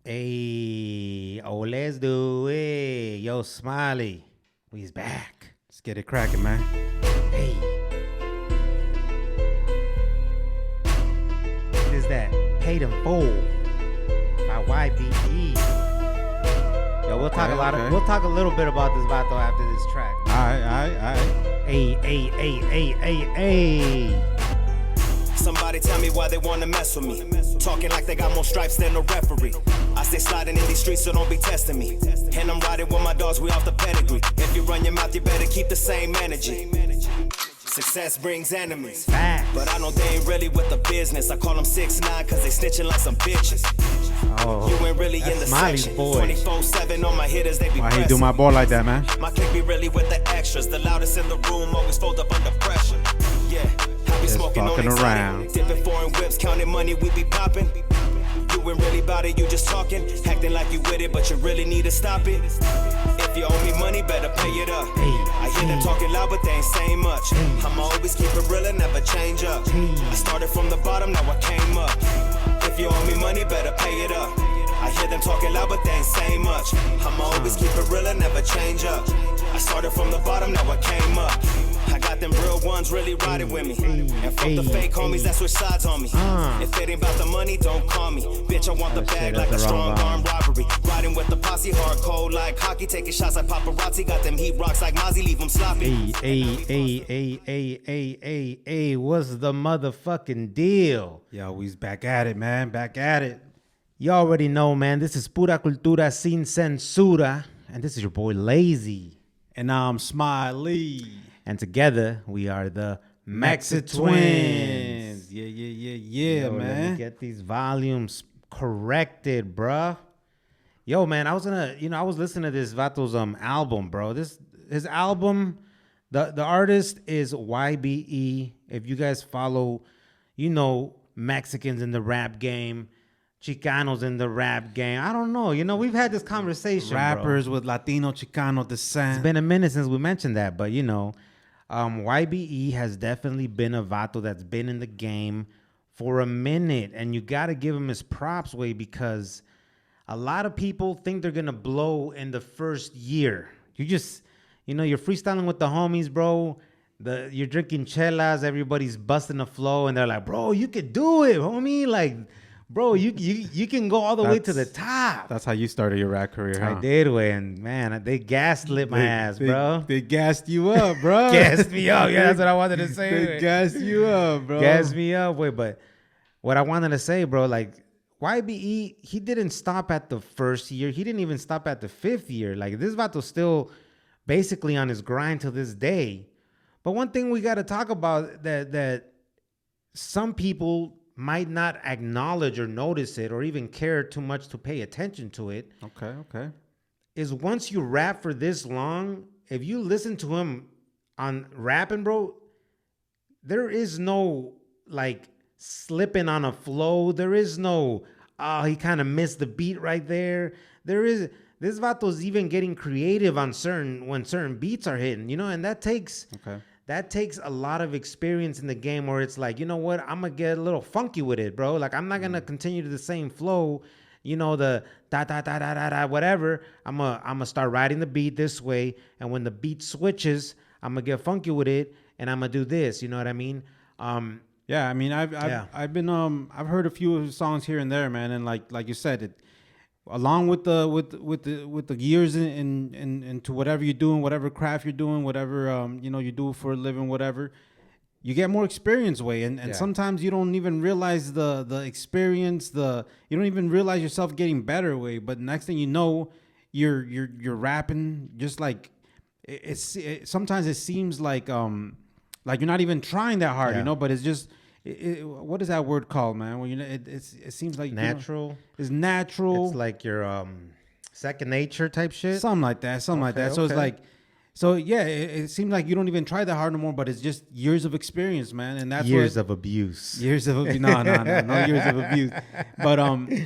Hey, oh, let's do it. Yo, Smiley, we's back. Let's get it cracking, man. Hey. What is that? Paid in Full by YBE. Yo, we'll talk we'll talk a little bit about this vato after this track. All right. Hey. Somebody tell me why they wanna mess with me. Talking like they got more stripes than a referee. I stay sliding in these streets, so don't be testing me. And I'm riding with my dogs, we off the pedigree. If you run your mouth, you better keep the same energy. Success brings enemies, but I know they ain't really with the business. I call them 6ix9ine cause they snitching like some bitches. Oh, You ain't really in the section. 24/7 on my hitters, they be Why pressing. he do my boy like that, man? My clique be really with the extras. The loudest in the room, always fold up under pressure. Yeah, I be Just smoking on fucking exotic. around. Dipping foreign whips, counting money, we be popping. You ain't really about it, you just talking. Acting like you with it, but you really need to stop it. If you owe me money, better pay it up. I hear them talking loud, but they ain't saying much. I'ma always keep it real and never change up. I started from the bottom, now I came up. If you owe me money, better pay it up. I hear them talking loud, but they ain't saying much. I'ma always keep it real and never change up. I started from the bottom, now I came up. I got them real ones really riding with me. And fuck the fake homies that switch sides on me. If it ain't about the money, don't call me. Bitch, I want the bag like a strong arm robbery. Riding with the posse, hard cold like hockey. Taking shots like paparazzi. Got them heat rocks like Mozzie, leave them sloppy. Hey, what's the motherfucking deal? Yo, we's back at it, man. Back at it. You already know, man. This is Pura Cultura sin Censura. And this is your boy Lazy. And I'm Smiley. And together, we are the Mexi Twins. Twins. Yeah, Yo, man. Let me get these volumes corrected, bruh. Yo, man, I was listening to this vato's album, bro. His album, the artist is YBE. If you guys follow, Mexicans in the rap game, Chicanos in the rap game. I don't know. We've had this conversation, Rappers bro. with Latino, Chicano descent. It's been a minute since we mentioned that, but YBE has definitely been a vato that's been in the game for a minute, and you got to give him his props, way, because a lot of people think they're gonna blow in the first year. You just, you're freestyling with the homies, bro. You're drinking chelas, everybody's busting the flow, and they're like, bro, you could do it, homie. Like, bro, you can go all the way to the top. That's how you started your rap career, huh? I did, way, and man, they gaslit my ass, bro. They gassed you up, bro. Gassed me up. Yeah, that's what I wanted to say. They gassed you up, bro. Gassed me up, way. But what I wanted to say, bro, like YBE, he didn't stop at the first year. He didn't even stop at the 5th year. Like, this vato's still basically on his grind to this day. But one thing we got to talk about that some people might not acknowledge or notice it or even care too much to pay attention to it. Okay. Is once you rap for this long, if you listen to him on rapping, bro, there is no like slipping on a flow. There is no, he kind of missed the beat right there. This vato's even getting creative on when certain beats are hitting, and that takes a lot of experience in the game, where it's like, you know what, I'm going to get a little funky with it, bro. Like, I'm not going to continue to the same flow, the da, whatever. I'm going to start riding the beat this way. And when the beat switches, I'm going to get funky with it. And I'm going to do this. You know what I mean? Yeah, I mean, I've heard a few of his songs here and there, man. And like you said, along with the years into whatever you're doing, whatever craft you're doing, whatever you do for a living, whatever, you get more experience, way, and sometimes you don't even realize the experience, you don't even realize yourself getting better, way. But next thing you know, you're rapping just like sometimes it seems like you're not even trying that hard, but it's just. What is that word called, man? Well, it seems like natural. It's natural. It's like your second nature type shit. Something like that. So it's like, it seems like you don't even try that hard no more. But it's just years of experience, man, and that's years of abuse. No years of abuse, but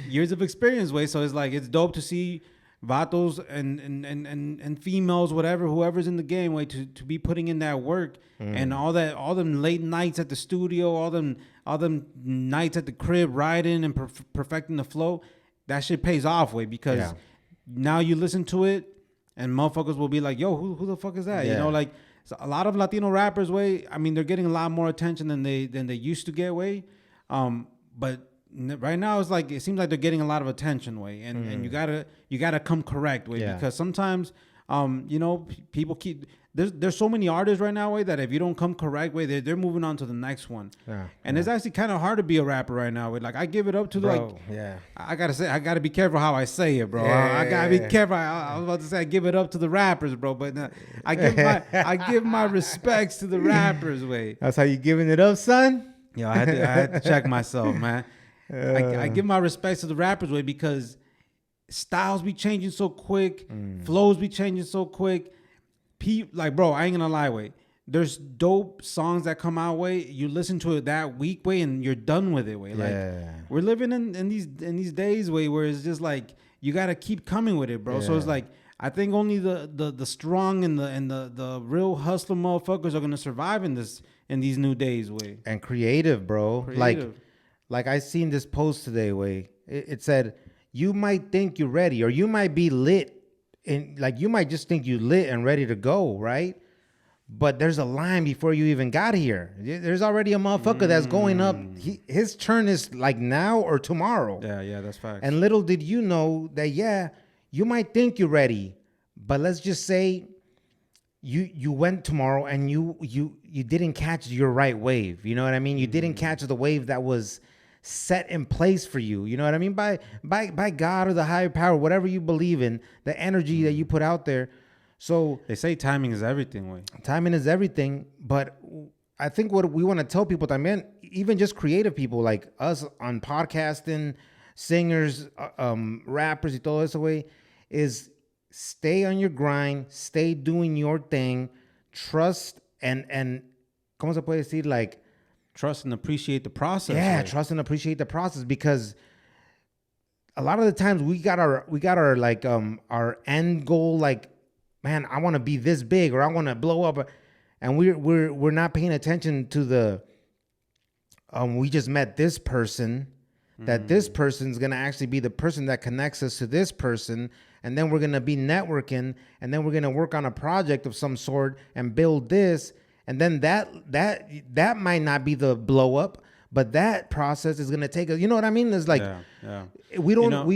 years of experience, way. So it's like it's dope to see vatos and females, whoever's in the game, way, to be putting in that work and all them late nights at the studio, all them nights at the crib riding and perfecting the flow. that shit pays off, way, because now you listen to it and motherfuckers will be like, yo, who the fuck is that? You know, like, so a lot of Latino rappers, way, I mean, they're getting a lot more attention than they used to get, way. But right now it's like, it seems like they're getting a lot of attention, way, and you gotta come correct, way, because sometimes you know, people keep there's so many artists right now, way, that if you don't come correct, way, they're moving on to the next one. And it's actually kind of hard to be a rapper right now, way. Like, I give it up to I gotta be careful how I say it, bro. I gotta be careful. I was about to say I give it up to the rappers, bro, but I give my respects to the rappers, way. That's how you giving it up, son? Yo, I had to check myself, man. I give my respects to the rappers, way, because styles be changing so quick, flows be changing so quick. Like, bro, I ain't gonna lie, way. There's dope songs that come out, way. You listen to it that week, way, and you're done with it, way. Like, we're living in these days, way, where it's just like you gotta keep coming with it, bro. So it's like, I think only the strong and the real hustler motherfuckers are gonna survive in these new days, way. And creative, bro. Like I seen this post today, way. It said, you might think you're ready, or you might be lit, and like you might just think you lit and ready to go, right? But there's a line before you even got here. There's already a motherfucker that's going up. His turn is like now or tomorrow. Yeah, that's facts. And little did you know that, you might think you're ready, but let's just say you went tomorrow and you didn't catch your right wave. You know what I mean? You didn't catch the wave that was set in place for you. You know what I mean? By God or the higher power, whatever you believe in, the energy that you put out there. So they say timing is everything, way. Timing is everything, but I think what we want to tell people, I even just creative people like us on podcasting, singers, rappers y todo eso, way, is stay on your grind, stay doing your thing, trust and ¿cómo se puede decir? Like, trust and appreciate the process. Yeah, trust and appreciate the process, because a lot of the times we got our like our end goal, like, man, I want to be this big, or I want to blow up, and we're not paying attention to the we just met this person, that this person's gonna actually be the person that connects us to this person, and then we're gonna be networking, and then we're gonna work on a project of some sort and build this. And then that might not be the blow up, but that process is gonna take us. You know what I mean? It's like we don't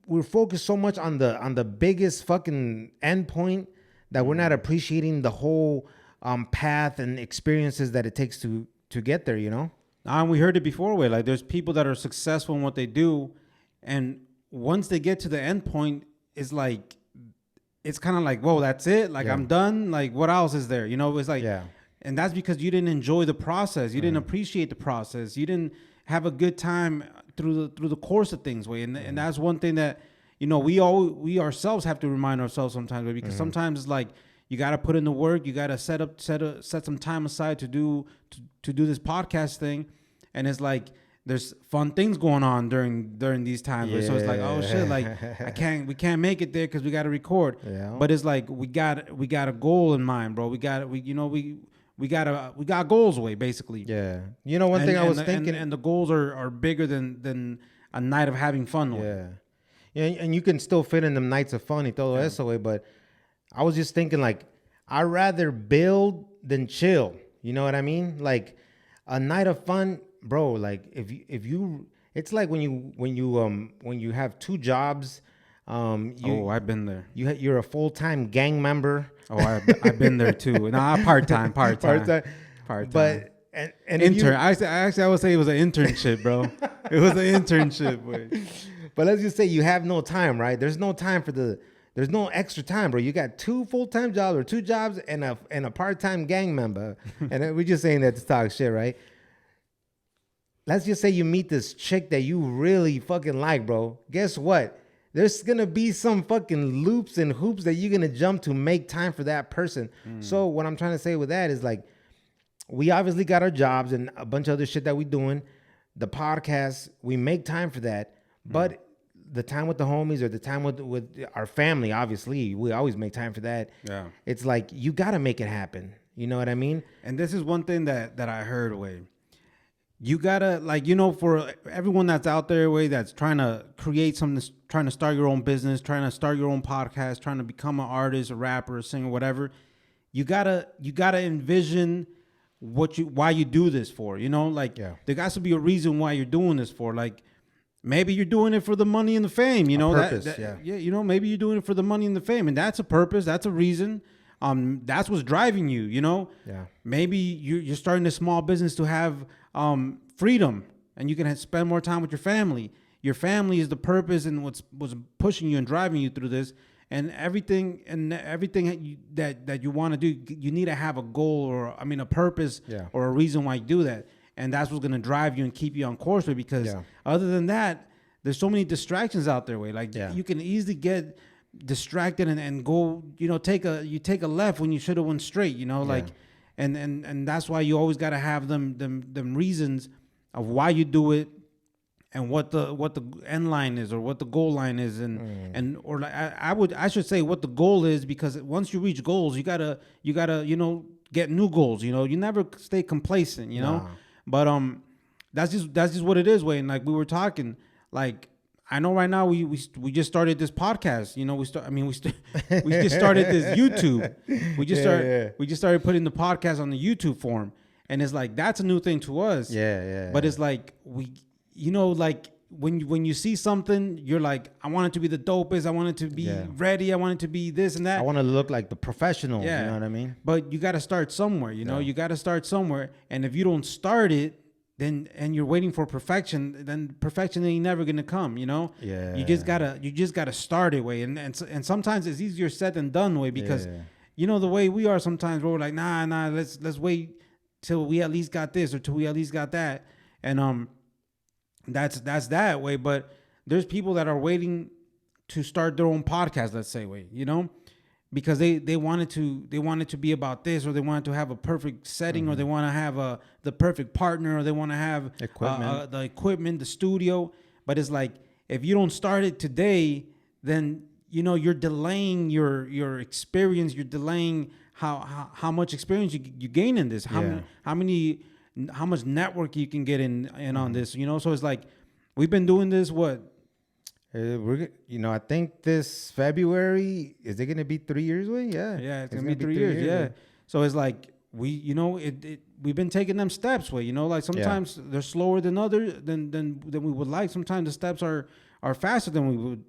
we're focused so much on the biggest fucking end point that we're not appreciating the whole path and experiences that it takes to get there. You know? And we heard it before, way. Like, there's people that are successful in what they do, and once they get to the end point, it's like, it's kind of like, whoa, that's it. Like, I'm done. Like, what else is there? You know, it's like, and that's because you didn't enjoy the process. You didn't appreciate the process. You didn't have a good time through the course of things, way. And that's one thing that, you know, we ourselves have to remind ourselves sometimes, way, because sometimes it's like, you got to put in the work. You got to set some time aside to do this podcast thing. And it's like, there's fun things going on during these times. So it's like, oh shit, like we can't make it there because we got to record. But it's like, we got a goal in mind, bro. We got goals, way, basically. You know, one thing I was thinking, and the goals are bigger than a night of having fun. And you can still fit in them nights of fun y todo eso, way. But I was just thinking, like, I'd rather build than chill. You know what I mean? Like, a night of fun, bro. Like, if you it's like when you have two jobs. I've been there. You're a full-time gang member. I've been there too. Nah, part-time. But and intern. I would say it was an internship, bro. It was an internship. But let's just say you have no time, right? There's no time there's no extra time, bro. You got two full-time jobs or two jobs and a part-time gang member. And we're just saying that to talk shit, right? Let's just say you meet this chick that you really fucking like, bro. Guess what? There's going to be some fucking loops and hoops that you're going to jump to make time for that person. So what I'm trying to say with that is, like, we obviously got our jobs and a bunch of other shit that we're doing. The podcast, we make time for that. But the time with the homies or the time with our family, obviously, we always make time for that. It's like, you got to make it happen. You know what I mean? And this is one thing that I heard, way. you gotta, like, for everyone that's out there, way that's trying to create something, trying to start your own business, trying to start your own podcast, trying to become an artist, a rapper, a singer, whatever. You gotta envision why you do this for. There has to be a reason why you're doing this for. Like, maybe you're doing it for the money and the fame. Purpose, yeah. Maybe you're doing it for the money and the fame, and that's a purpose. That's a reason. That's what's driving you. Yeah. Maybe you're starting a small business to have freedom, and you can spend more time with your family. Your family is the purpose and what's pushing you and driving you through this. And everything that you want to do, you need to have a goal a purpose or a reason why you do that. And that's what's going to drive you and keep you on course with, because other than that, there's so many distractions out there. You can easily get distracted and go, take a left when you should have went straight, and that's why you always got to have them reasons of why you do it, and what the end line is, or what the goal line is, I should say what the goal is, because once you reach goals, you gotta get new goals. You never stay complacent. But that's just what it is, Wayne. Like we were talking, like I know right now we just started this podcast. We just started this YouTube. We just started putting the podcast on the YouTube form, and it's like that's a new thing to us. But it's like like when you see something, you're like, I want it to be the dopest. I want it to be ready. I want it to be this and that. I want to look like the professional. You know what I mean? But you got to start somewhere. You got to start somewhere. And if you don't start it, and you're waiting for perfection, then perfection ain't never gonna come. You just gotta start it, way. And sometimes it's easier said than done, way, because the way we are sometimes, we're like, nah, let's wait till we at least got this, or till we at least got that, and that's that way. But there's people that are waiting to start their own podcast, let's say, way, because they wanted to be about this, or they wanted to have a perfect setting, or they want to have the perfect partner, or they want to have the equipment, the studio. But it's like, if you don't start it today, then you're delaying your experience. You're delaying how much experience you gain in this. How much network you can get in on this. So it's like, we've been doing this I think this February, is it going to be 3 years away? Yeah, it's going to be 3 years. Yeah. So it's like, we've been taking them steps, way. Like sometimes they're slower than than we would like. Sometimes the steps are faster than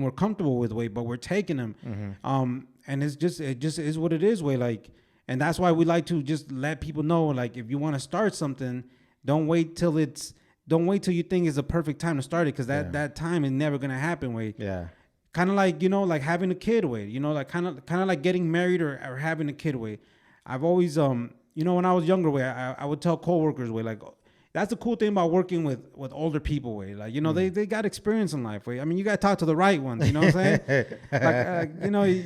we're comfortable with, way, but we're taking them. And it just is what it is, way. Like, and that's why we like to just let people know, like, if you want to start something, don't wait till you think it's a perfect time to start it, because that time is never gonna happen, way. Kind of like like having a kid, way. Like kind of like getting married or having a kid, way. I've always when I was younger, way, I would tell coworkers, way, like, that's the cool thing about working with older people, way. Like, they got experience in life, way. I mean, you got to talk to the right ones, you know what I'm saying?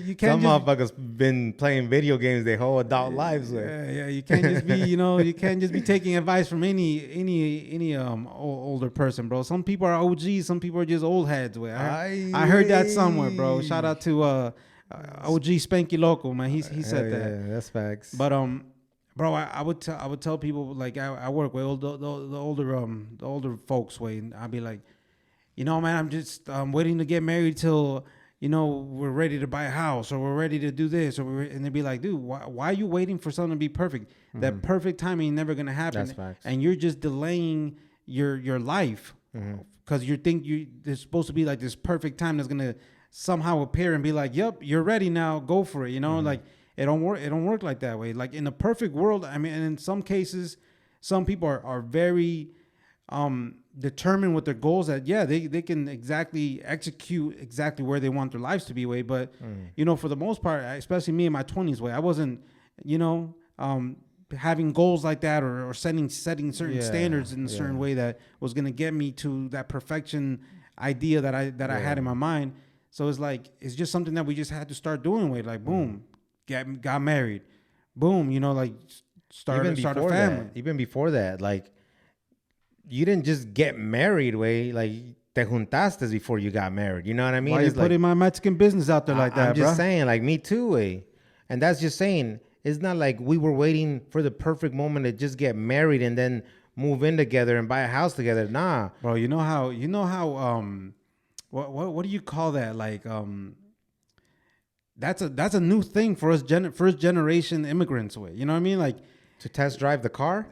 You can't. Some motherfuckers been playing video games their whole adult lives, way. Yeah, you can't just be, you can't just be taking advice from any older person, bro. Some people are OGs, some people are just old heads, way. I heard that somewhere, bro. Shout out to OG Spanky Loco, man. He said that. Yeah, that's facts. But bro, I would tell people, like, I work with the older folks, way, and I'd be like, man, I'm just waiting to get married till we're ready to buy a house, or we're ready to do this, and they'd be like, dude, why are you waiting for something to be perfect? That perfect timing ain't never gonna happen. That's facts. And you're just delaying your life, because you think there's supposed to be like this perfect time that's gonna somehow appear and be like, yep, you're ready now, go for it. Like. It don't work like that, way. Like, in a perfect world, I mean, and in some cases, some people are very determined with their goals, that they can execute exactly where they want their lives to be, way. But for the most part, especially me in my 20s, way, I wasn't having goals like that, or setting certain standards in a certain way that was gonna get me to that perfection idea that I had in my mind. So it's like, it's just something that we just had to start doing, way. Like, boom. Got married, boom, like start a family. Even before that, like, you didn't just get married, way. Like, te juntaste before you got married. You know what I mean? Why you putting my Mexican business out there like that, I'm just saying, like, me too, way. And that's just saying, it's not like we were waiting for the perfect moment to just get married and then move in together and buy a house together. Nah, bro. You know how what do you call that? Like that's a new thing for us first generation immigrants. Way, you know what I mean? Like to test drive the car.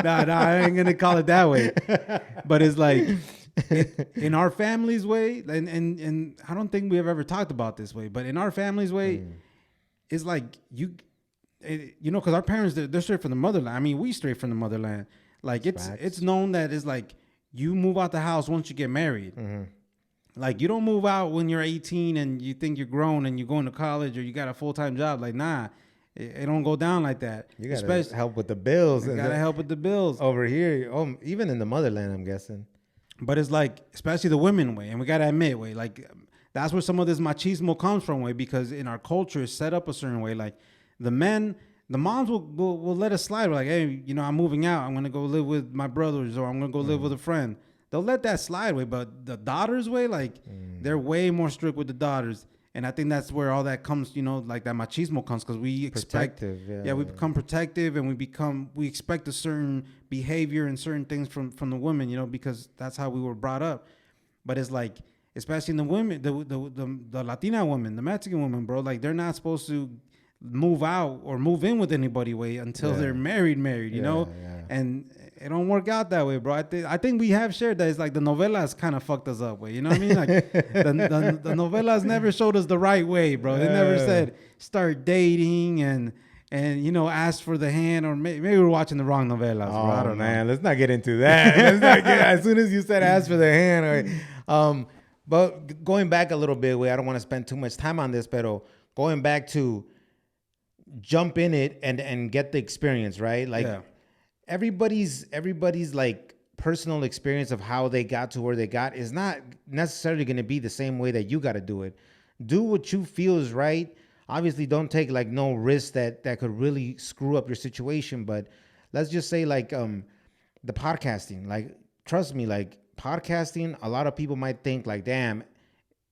Nah, I ain't gonna call it that way. But it's like in our family's way, and I don't think we have ever talked about this way, but in our family's way, it's like you know, because our parents they're straight from the motherland. I mean, we straight from the motherland. Like it's known that it's like you move out the house once you get married. Like you don't move out when you're 18 and you think you're grown and you're going to college or you got a full-time job. Like nah. It don't go down like that. You gotta help with the bills. You gotta help with the bills over here. Oh, even in the motherland, I'm guessing. But it's like, especially the women way, and we gotta admit, way, like that's where some of this machismo comes from, way, because in our culture it's set up a certain way. Like the moms will let us slide. We're like, hey, you know, I'm moving out. I'm gonna go live with my brothers, or I'm gonna go live with a friend. They'll let that slide, way. But the daughters, way, like they're way more strict with the daughters. And I think that's where all that comes, you know, like that machismo comes, because we expect, we become protective, and we expect a certain behavior and certain things from the women, you know, because that's how we were brought up. But it's like, especially in the women, the Latina women, the Mexican women, bro, like they're not supposed to move out or move in with anybody way until they're married, you know, and it don't work out that way, bro. I think we have shared that it's like the novelas kind of fucked us up way, you know what I mean? Like the novelas never showed us the right way, bro. They never said start dating and you know, ask for the hand, or maybe we're watching the wrong novelas. Oh, bro. I don't know. Let's not get into that. As soon as you said ask for the hand, but going back a little bit, I don't want to spend too much time on this, but going back to jump in it and get the experience, right? Like everybody's like personal experience of how they got to where they got is not necessarily going to be the same way that you got to do it. Do what you feel is right. Obviously, don't take like no risk that could really screw up your situation. But let's just say like the podcasting, like trust me, like podcasting, a lot of people might think like, damn,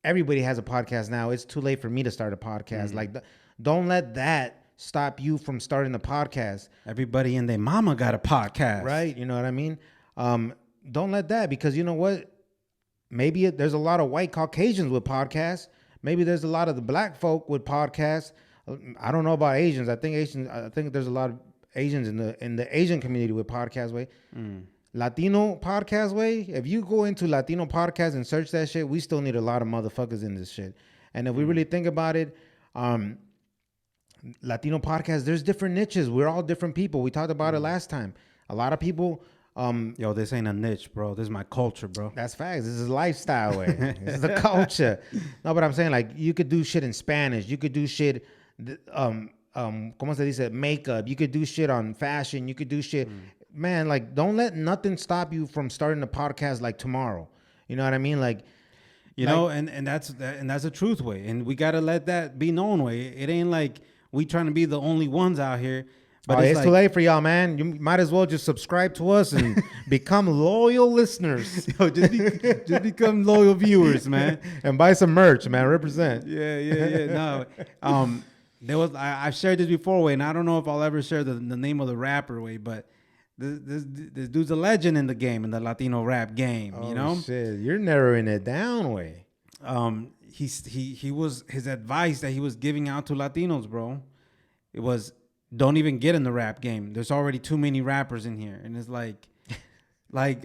everybody has a podcast now. It's too late for me to start a podcast. Like don't let that stop you from starting a podcast. Everybody and their mama got a podcast, right? You know what I mean? Don't let that, because you know what? Maybe there's a lot of white Caucasians with podcasts. Maybe there's a lot of the black folk with podcasts. I don't know about Asians. I think there's a lot of Asians in the Asian community with podcasts. Way Latino podcast way. If you go into Latino podcasts and search that shit, we still need a lot of motherfuckers in this shit. And if we really think about it, Latino podcasts, there's different niches. We're all different people. We talked about it last time. A lot of people. Yo, this ain't a niche, bro. This is my culture, bro. That's facts. This is lifestyle way. This is the culture. No, but I'm saying like you could do shit in Spanish. You could do shit, ¿cómo se dice? Makeup. You could do shit on fashion. You could do shit. Man, like don't let nothing stop you from starting a podcast like tomorrow. You know what I mean? Like, you know, and that's a truth way. And we gotta let that be known way. It ain't like we trying to be the only ones out here. But it's like, too late for y'all, man. You might as well just subscribe to us and become loyal listeners. Yo, just become loyal viewers, man. And buy some merch, man. Represent. Yeah. No, I've shared this before, way, and I don't know if I'll ever share the name of the rapper, way, but this dude's a legend in the game, in the Latino rap game. Oh, you know, shit, you're narrowing it down, way. His advice that he was giving out to Latinos, bro, it was, don't even get in the rap game. There's already too many rappers in here. And it's like,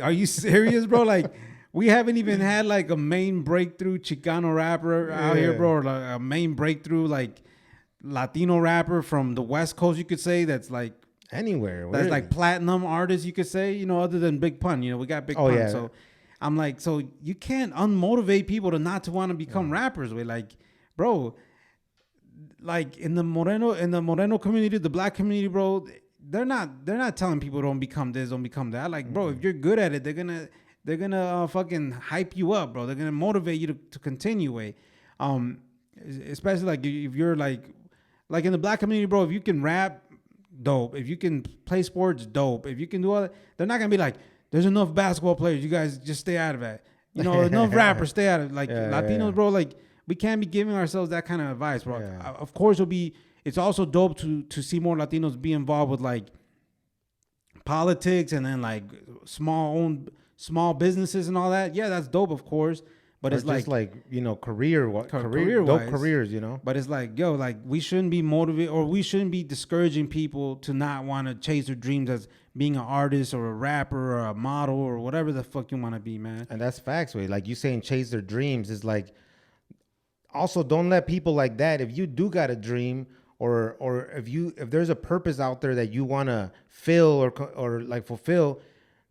are you serious, bro? Like, we haven't even had like a main breakthrough Chicano rapper out here, bro. Or like a main breakthrough like Latino rapper from the West Coast, you could say, that's like anywhere. That's like platinum artist, you could say, you know, other than Big Pun. You know, we got Big Pun. Yeah. So I'm like, so you can't unmotivate people to not to want to become rappers. Way, like, bro. Like in the Moreno community, the black community, bro, they're not telling people don't become this, don't become that. Like, bro, if you're good at it, they're gonna fucking hype you up, bro. They're gonna motivate you to continue. Way, especially like if you're like in the black community, bro. If you can rap, dope. If you can play sports, dope. If you can do all that, they're not gonna be like, there's enough basketball players. You guys just stay out of it. You know, enough rappers, stay out of it. Like Latinos, bro, like. We can't be giving ourselves that kind of advice, bro. Yeah. Of course, it's also dope to see more Latinos be involved with like politics and then like small businesses and all that. Yeah, that's dope, of course. But it's like you know, career dope careers, you know. But it's like, yo, like we shouldn't be motivated, or we shouldn't be discouraging people to not want to chase their dreams as being an artist or a rapper or a model or whatever the fuck you want to be, man. And that's facts, way. Like you saying, chase their dreams is like. Also, don't let people like that. If you do got a dream, or if there's a purpose out there that you want to fill or like fulfill,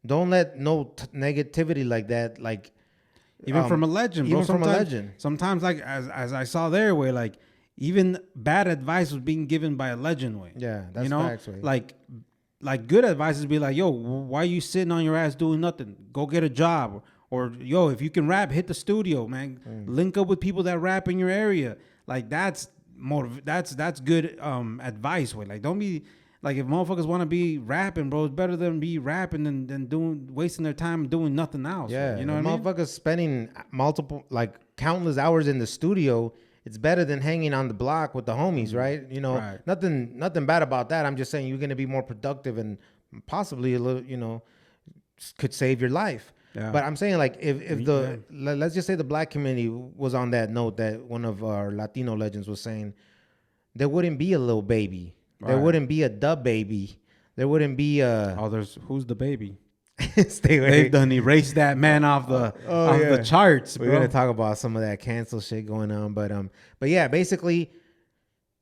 don't let no negativity like that like. Even from a legend, bro. Even from a legend. Sometimes, like as I saw there, where like even bad advice was being given by a legend, way. Yeah, that's facts, way. Like good advice is be like, yo, why are you sitting on your ass doing nothing? Go get a job, or yo, if you can rap, hit the studio, man. Link up with people that rap in your area. Like that's good advice, way. Like don't be. Like if motherfuckers want to be rapping, bro, it's better than be rapping than wasting their time doing nothing else. Yeah, you know what I mean? Motherfuckers spending countless hours in the studio. It's better than hanging on the block with the homies, right? You know, right. Nothing bad about that. I'm just saying you're gonna be more productive and possibly a little, you know, could save your life. Yeah. But I'm saying like let's just say the black community was on that note that one of our Latino legends was saying, there wouldn't be a little baby. Right. There wouldn't be a dub baby. There wouldn't be a. Who's the baby? Stay away. They've done erased that man off the charts. Bro. We're gonna talk about some of that cancel shit going on, but yeah, basically,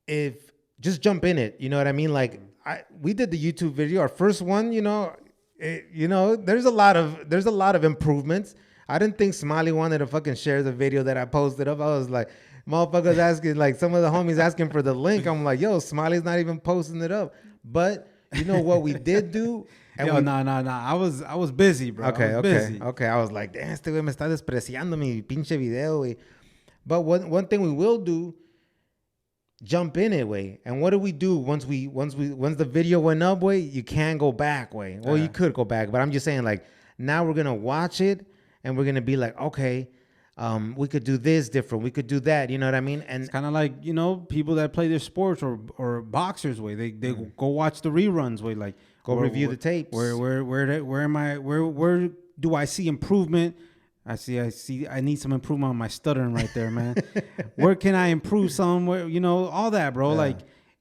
if just jump in it, you know what I mean? Like we did the YouTube video, our first one, you know, there's a lot of improvements. I didn't think Smiley wanted to fucking share the video that I posted up. I was like. Motherfuckers asking, like some of the homies asking for the link. I'm like, yo, Smiley's not even posting it up. But you know what we did do? I was busy, bro. Okay. I was like, damn, este güey me está despreciando mi pinche video, güey. But one thing we will do, jump in it, way. And what do we do once the video went up, way? You can't go back, way. Well, you could go back, but I'm just saying, like, now we're gonna watch it and we're gonna be like, okay. We could do this different. We could do that. You know what I mean? And it's kind of like, you know, people that play their sports or boxers, way. They go watch the reruns, way. Like go review the tapes. Where do I see improvement? I need some improvement on my stuttering right there, man. Where can I improve somewhere? You know, all that, bro. Yeah. Like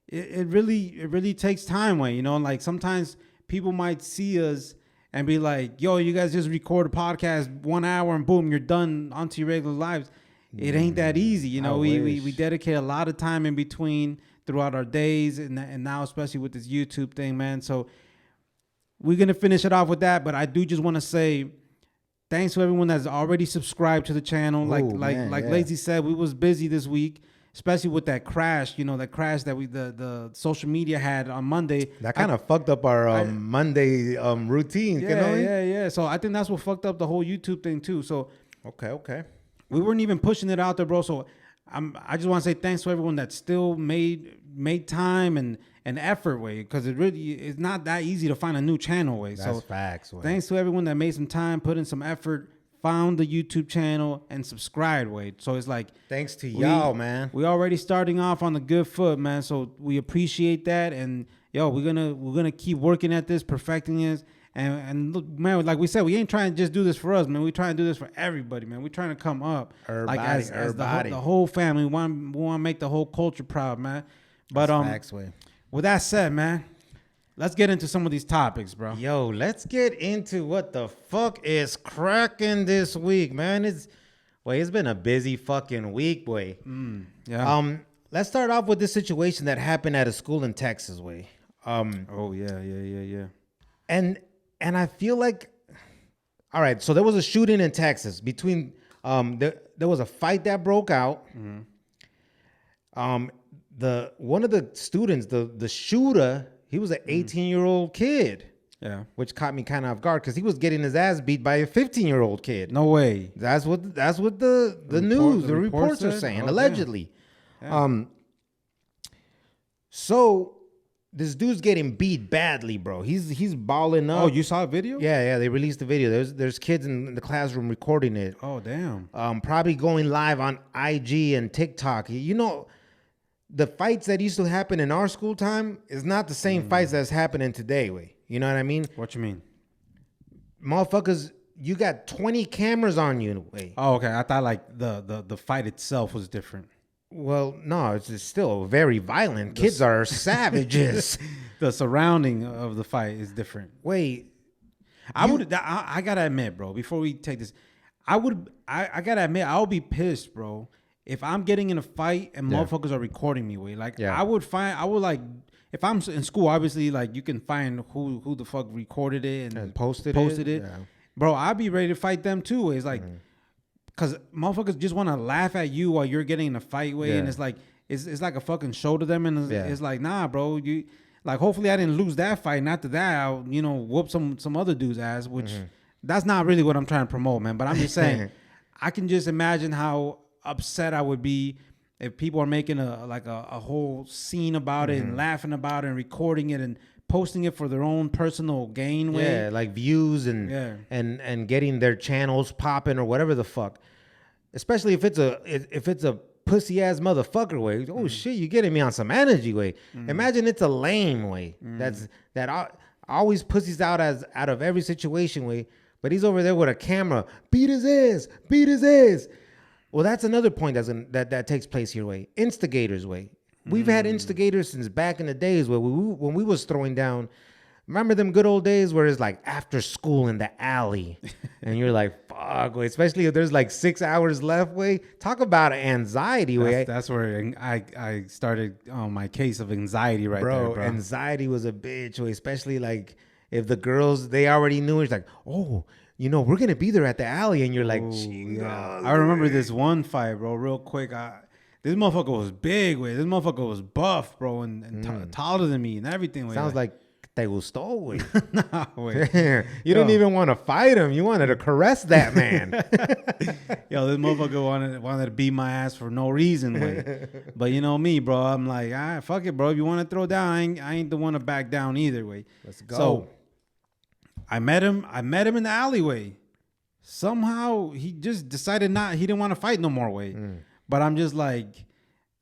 it really takes time, way. You know, like sometimes people might see us and be like, yo, you guys just record a podcast 1 hour and boom, you're done onto your regular lives. It ain't that easy. You know, we dedicate a lot of time in between throughout our days and now especially with this YouTube thing, man. So we're going to finish it off with that. But I do just want to say thanks to everyone that's already subscribed to the channel. Like Lazy said, we was busy this week. Especially with that crash, you know, that crash that the social media had on Monday. That kind of fucked up our Monday routine. Yeah. So I think that's what fucked up the whole YouTube thing too. So okay. We weren't even pushing it out there, bro. So I just want to say thanks to everyone that still made time and effort, way, because it's not that easy to find a new channel, way. That's facts, way. Thanks to everyone that made some time, put in some effort. Found the YouTube channel and subscribed, Wade. So it's like thanks to y'all, man. We already starting off on the good foot, man. So we appreciate that, and yo, we're gonna keep working at this, perfecting this, and look, man. Like we said, we ain't trying to just do this for us, man. We trying to do this for everybody, man. We trying to come up, everybody, like as the whole family. We want to make the whole culture proud, man. But facts, way. With that said, man. Let's get into some of these topics, bro. Yo, let's get into what the fuck is cracking this week, man. It's been a busy fucking week, boy. Yeah. Let's start off with this situation that happened at a school in Texas, way. Oh yeah. And I feel like, all right. So there was a shooting in Texas between there was a fight that broke out. Mm-hmm. One of the students, the shooter. He was an 18-year-old kid. Yeah. Which caught me kind of off guard because he was getting his ass beat by a 15-year-old kid. No way. That's what the reports are saying, allegedly. Yeah. So this dude's getting beat badly, bro. He's balling up. Oh, you saw a video? Yeah, they released the video. There's kids in the classroom recording it. Oh, damn. Probably going live on IG and TikTok. You know, the fights that used to happen in our school time is not the same fights that's happening today, way. You know what I mean? What you mean? Motherfuckers, you got 20 cameras on you. Wait. Oh, okay. I thought like the fight itself was different. Well, no, it's still very violent. Kids are savages. The surrounding of the fight is different. Wait. I gotta admit, bro, before we take this, I gotta admit, I'll be pissed, bro, if I'm getting in a fight and motherfuckers are recording me. I would like, if I'm in school, obviously, like, you can find who the fuck recorded it and posted it. Yeah. Bro, I'd be ready to fight them too. It's like, because motherfuckers just want to laugh at you while you're getting in a fight way, and it's like it's like a fucking show to them, and it's like, nah, bro, you like, hopefully I didn't lose that fight, and after that I'll whoop some other dude's ass, which that's not really what I'm trying to promote, man. But I'm just saying, I can just imagine how upset I would be if people are making a whole scene about it and laughing about it and recording it and posting it for their own personal gain way. Yeah, like views and getting their channels popping or whatever the fuck. Especially if it's a pussy ass motherfucker way. Oh shit, you getting me on some energy way. Imagine it's a lame way. That always pussies out of every situation way. But he's over there with a camera. Beat his ass. Well, that's another point that takes place here way. Instigators way. We've had instigators since back in the days where when we was throwing down. Remember them good old days where it's like after school in the alley, and you're like, fuck, way. Especially if there's like 6 hours left, way. Talk about anxiety, way. That's where I started my case of anxiety there, bro. Anxiety was a bitch, way. Especially like if the girls, they already knew. It's like, oh, we're gonna be there at the alley, and you're like, yeah. I remember this one fight, bro. Real quick, this motherfucker was big, way. This motherfucker was buff, bro, and taller than me and everything. Sounds like te gustó, way. Nah, way. You didn't even want to fight him. You wanted to caress that man. Yo, this motherfucker wanted to beat my ass for no reason, way. But me, bro. I'm like, all right, fuck it, bro. If you want to throw down, I ain't the one to back down either, way. Let's go. So I met him in the alleyway. Somehow he just decided he didn't want to fight no more, way. But I'm just like,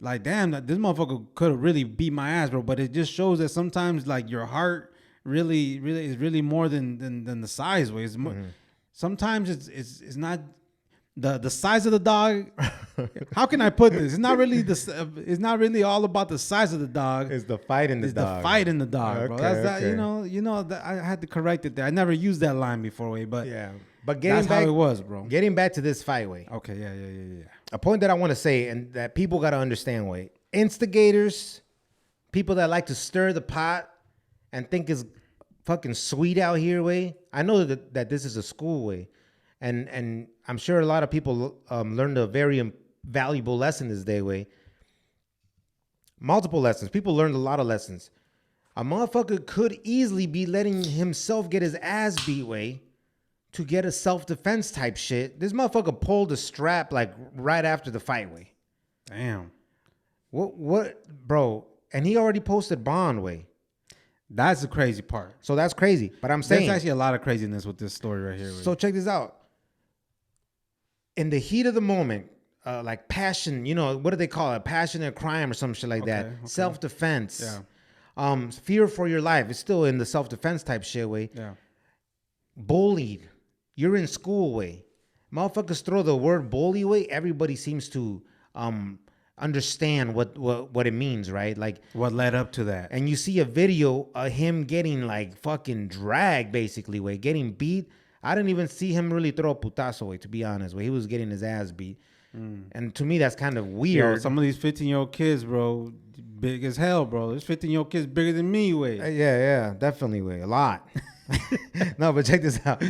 damn, this motherfucker could have really beat my ass, bro. But it just shows that sometimes, like, your heart really is really more than the size way. Sometimes it's not the size of the dog. How can I put this? It's not really all about the size of the dog. It's the fight in the dog. The fight in the dog, bro. That's that. That I had to correct it there. I never used that line before, way, but yeah. But that's how it was, bro. Getting back to this fight, way. Okay, yeah. A point that I want to say, and that people got to understand, way. Instigators, people that like to stir the pot and think it's fucking sweet out here, way. I know that this is a school, way. And I'm sure a lot of people learned a very valuable lesson this day, way. Multiple lessons. People learned a lot of lessons. A motherfucker could easily be letting himself get his ass beat, way, to get a self-defense type shit. This motherfucker pulled a strap like right after the fight, way. Damn. What, bro? And he already posted bond, way. That's the crazy part. So that's crazy. But I'm saying there's actually a lot of craziness with this story right here. Way. So check this out. In the heat of the moment, like passion, what do they call it? Passionate crime or some shit like that. Okay. Self-defense. Yeah. Fear for your life. It's still in the self-defense type shit, way. Yeah. Bullied. You're in school, way. Motherfuckers throw the word bully, way. Everybody seems to understand what it means, right? Like what led up to that. And you see a video of him getting like fucking dragged, basically, way, getting beat. I didn't even see him really throw a putazo, way, to be honest, way. He was getting his ass beat. And to me, that's kind of weird. Yo, some of these 15-year-old kids, bro, big as hell, bro. There's 15-year-old kids bigger than me, way. Yeah, definitely, way. A lot. No, but check this out.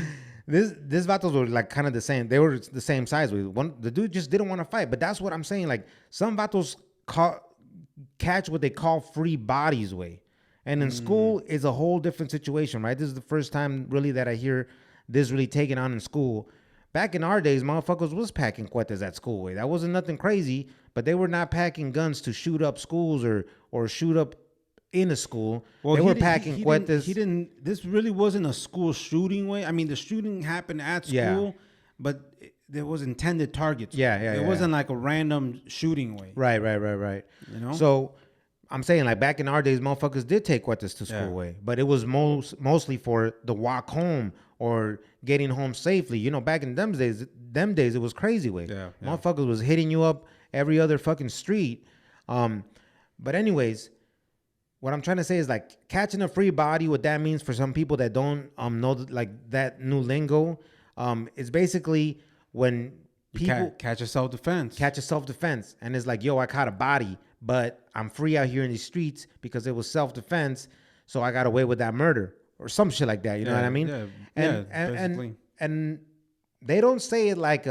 This vatos were like kind of the same. They were the same size. The dude just didn't want to fight. But that's what I'm saying. Like some vatos catch what they call free bodies, way. And in school is a whole different situation, right? This is the first time really that I hear this really taken on in school. Back in our days, motherfuckers was packing cuetas at school, way. That wasn't nothing crazy, but they were not packing guns to shoot up schools or shoot up in a school. Well, they were packing cuetas. This really wasn't a school shooting, way. I mean, the shooting happened at school, but there was intended targets. Yeah. It wasn't like a random shooting, way. Right. So I'm saying like back in our days, motherfuckers did take cuetes to school way, but it was mostly for the walk home or getting home safely. You know, back in them days it was crazy way. Motherfuckers was hitting you up every other fucking street. But anyways, what I'm trying to say is like catching a free body. What that means for some people that don't know like that new lingo, it's basically when people catch a self-defense. And it's like, yo, I caught a body, but I'm free out here in these streets because it was self-defense, so I got away with that murder or some shit like that. You know what I mean? And they don't say it like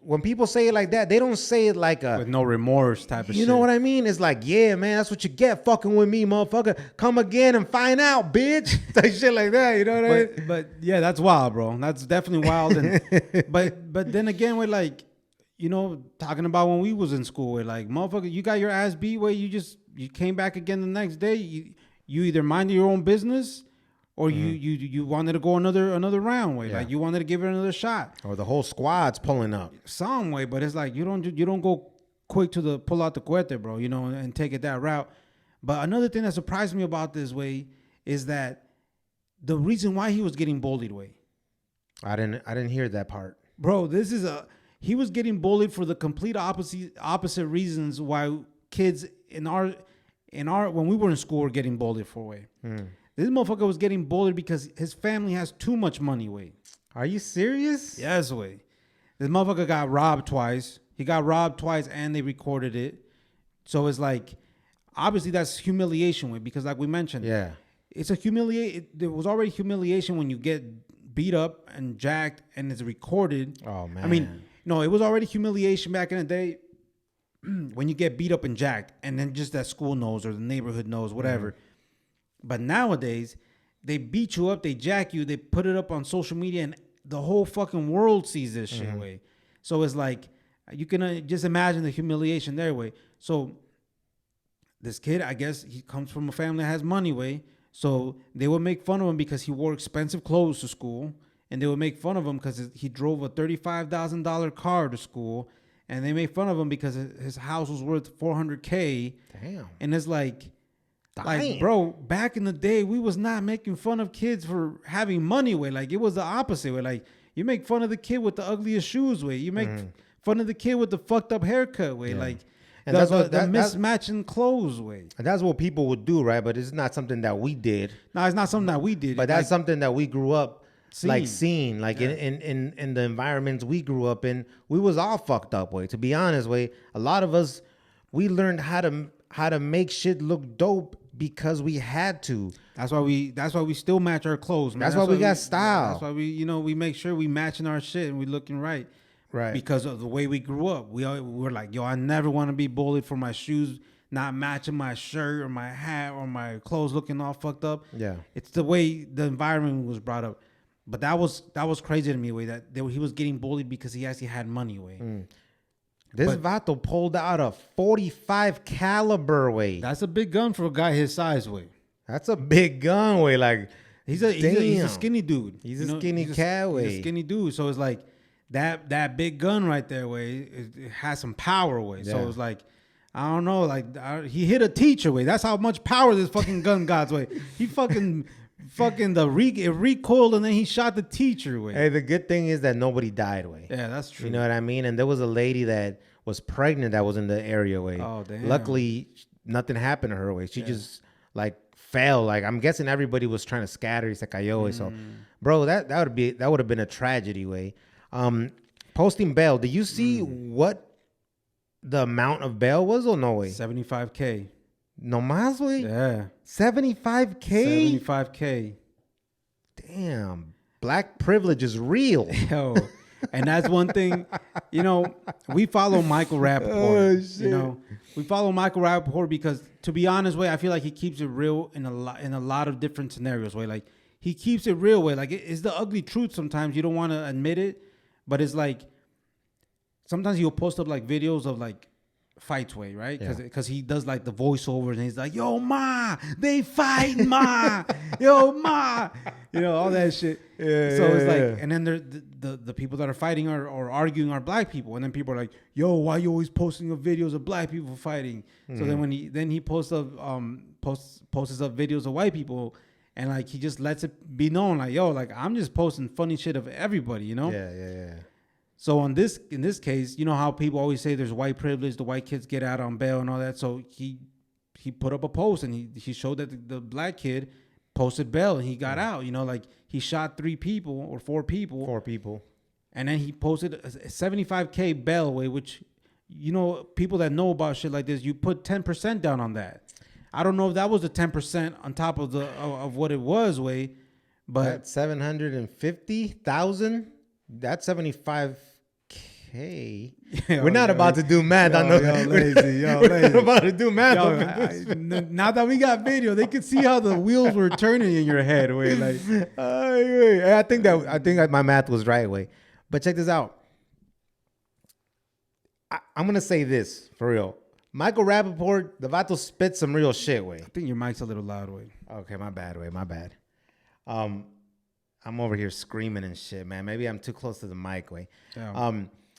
when people say it like that, they don't say it like with no remorse type of shit. You know what I mean? It's like, yeah, man, that's what you get fucking with me, motherfucker. Come again and find out, bitch. Like shit like that. You know what I mean? But yeah, that's wild, bro. That's definitely wild. And, but then again, we're like, you know, talking about when we was in school, we're like, motherfucker, you got your ass beat where you came back again the next day. You either minded your own business or you wanted to go another round way, like you wanted to give it another shot, or the whole squad's pulling up some way. But it's like you don't go quick to pull out the cuete, bro. You know, and take it that route. But another thing that surprised me about this way is that the reason why he was getting bullied way. I didn't hear that part, bro. He was getting bullied for the complete opposite reasons why kids in our when we were in school were getting bullied for way. This motherfucker was getting bullied because his family has too much money, way. Are you serious? Yes, way. This motherfucker got robbed twice. He got robbed twice and they recorded it. So it's like, obviously that's humiliation, way, because like we mentioned, it's a there was already humiliation when you get beat up and jacked and it's recorded. Oh, man. I mean, no, it was already humiliation back in the day when you get beat up and jacked and then just that school knows or the neighborhood knows, whatever. But nowadays, they beat you up, they jack you, they put it up on social media, and the whole fucking world sees this shit, way. So it's like, you can just imagine the humiliation their way. So this kid, I guess, he comes from a family that has money, way. So they would make fun of him because he wore expensive clothes to school, and they would make fun of him because he drove a $35,000 car to school, and they made fun of him because his house was worth $400K. Damn. And it's like, bro, back in the day, we was not making fun of kids for having money, way. Like, it was the opposite, way. Like, you make fun of the kid with the ugliest shoes, way. You make fun of the kid with the fucked up haircut, way. Like, and that's mismatching clothes, way. And that's what people would do, right? But it's not something that we did. No, it's not something that we did. But that's something that we grew up seeing. Like in the environments we grew up in, we was all fucked up, way. To be honest, way. A lot of us, we learned how to make shit look dope because we had to. That's why we still match our clothes, man. That's why we got style. That's why we make sure we matching our shit and we looking right. Right. Because of the way we grew up. We're like, yo, I never want to be bullied for my shoes not matching my shirt or my hat or my clothes looking all fucked up. Yeah. It's the way the environment was brought up. But that was crazy to me, way, that he was getting bullied because he actually had money, way. This vato pulled out a 45 caliber, way. That's a big gun for a guy his size, way. That's a big gun, way. Like, he's a skinny dude. He's a skinny cat, way. He's a skinny dude. So it's like that big gun right there, way. It has some power, way. Yeah. So it's like, I don't know, like he hit a teacher, way. That's how much power this fucking gun got, way. He fucking it recoiled and then he shot the teacher, way. Hey, the good thing is that nobody died, way. Yeah, that's true. You know what I mean? And there was a lady that was pregnant that was in the area, way. Oh, damn. Luckily, nothing happened to her, way. She just like fell. Like, I'm guessing everybody was trying to scatter. Se cayó, way. So, bro, that would have been a tragedy, way. Posting bail. Did you see what the amount of bail was or no, way? $75K. No más, way? Yeah. $75K? $75K. Damn. Black privilege is real. Yo. And that's one thing, we follow Michael Rappaport. Oh, shit. We follow Michael Rappaport because, to be honest, way, I feel like he keeps it real in a lot of different scenarios, way. Like, he keeps it real, way. Like, it's the ugly truth sometimes. You don't want to admit it, but it's like, sometimes he'll post up, like, videos of, like, fights way, right? Yeah. Because he does like the voiceovers and he's like, yo, ma, they fight, ma, yo, ma, you know, all that shit. Yeah, so it's like, yeah. and then the people that are fighting or arguing are black people, and then people are like, yo, why you always posting up videos of black people fighting? So then when he posts up videos of white people, and like he just lets it be known, like, yo, like I'm just posting funny shit of everybody, you know? Yeah. So in this case, you know how people always say there's white privilege, the white kids get out on bail and all that. So he put up a post and he showed that the black kid posted bail and he got out. You know, like he shot 4 people. 4 people. And then he posted a $75K bail away, which, you know, people that know about shit like this, you put 10% down on that. I don't know if that was the 10% on top of of what it was way, but that's 750,000. That's 75K. We're not about to do math. Yo, lazy. We're not about to do math. Now that we got video, they could see how the wheels were turning in your head. Way like, I think my math was right. Way, but check this out. I'm gonna say this for real. Michael Rappaport, the vato spit some real shit. Way, I think your mic's a little loud. Way. Okay, my bad. Way, my bad. I'm over here screaming and shit, man. Maybe I'm too close to the mic, way. Yeah.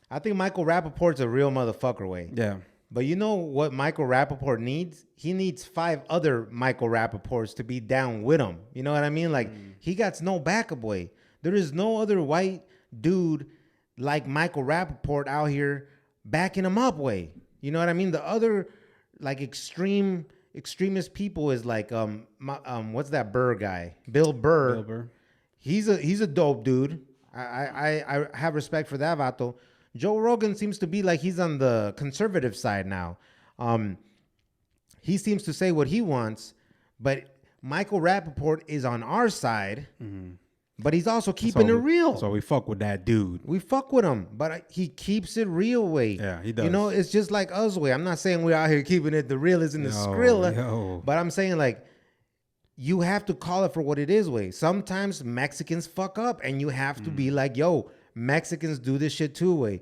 I think Michael Rappaport's a real motherfucker, way. Yeah. But you know what Michael Rappaport needs? He needs 5 other Michael Rappaports to be down with him. You know what I mean? Like, he got no backup, way. There is no other white dude like Michael Rappaport out here backing him up, way. You know what I mean? The other, like, extremist people is like, what's that Burr guy? Bill Burr. He's a dope dude. I have respect for that vato. Joe Rogan seems to be like he's on the conservative side now. He seems to say what he wants, but Michael Rappaport is on our side. But he's also keeping it real. So we fuck with that dude. We fuck with him, but he keeps it real, way. Yeah, he does. You know, it's just like us, way. I'm not saying we're out here keeping it the real is in the Skrilla, but I'm saying like, you have to call it for what it is, way. Sometimes Mexicans fuck up, and you have to be like, yo, Mexicans do this shit too, way.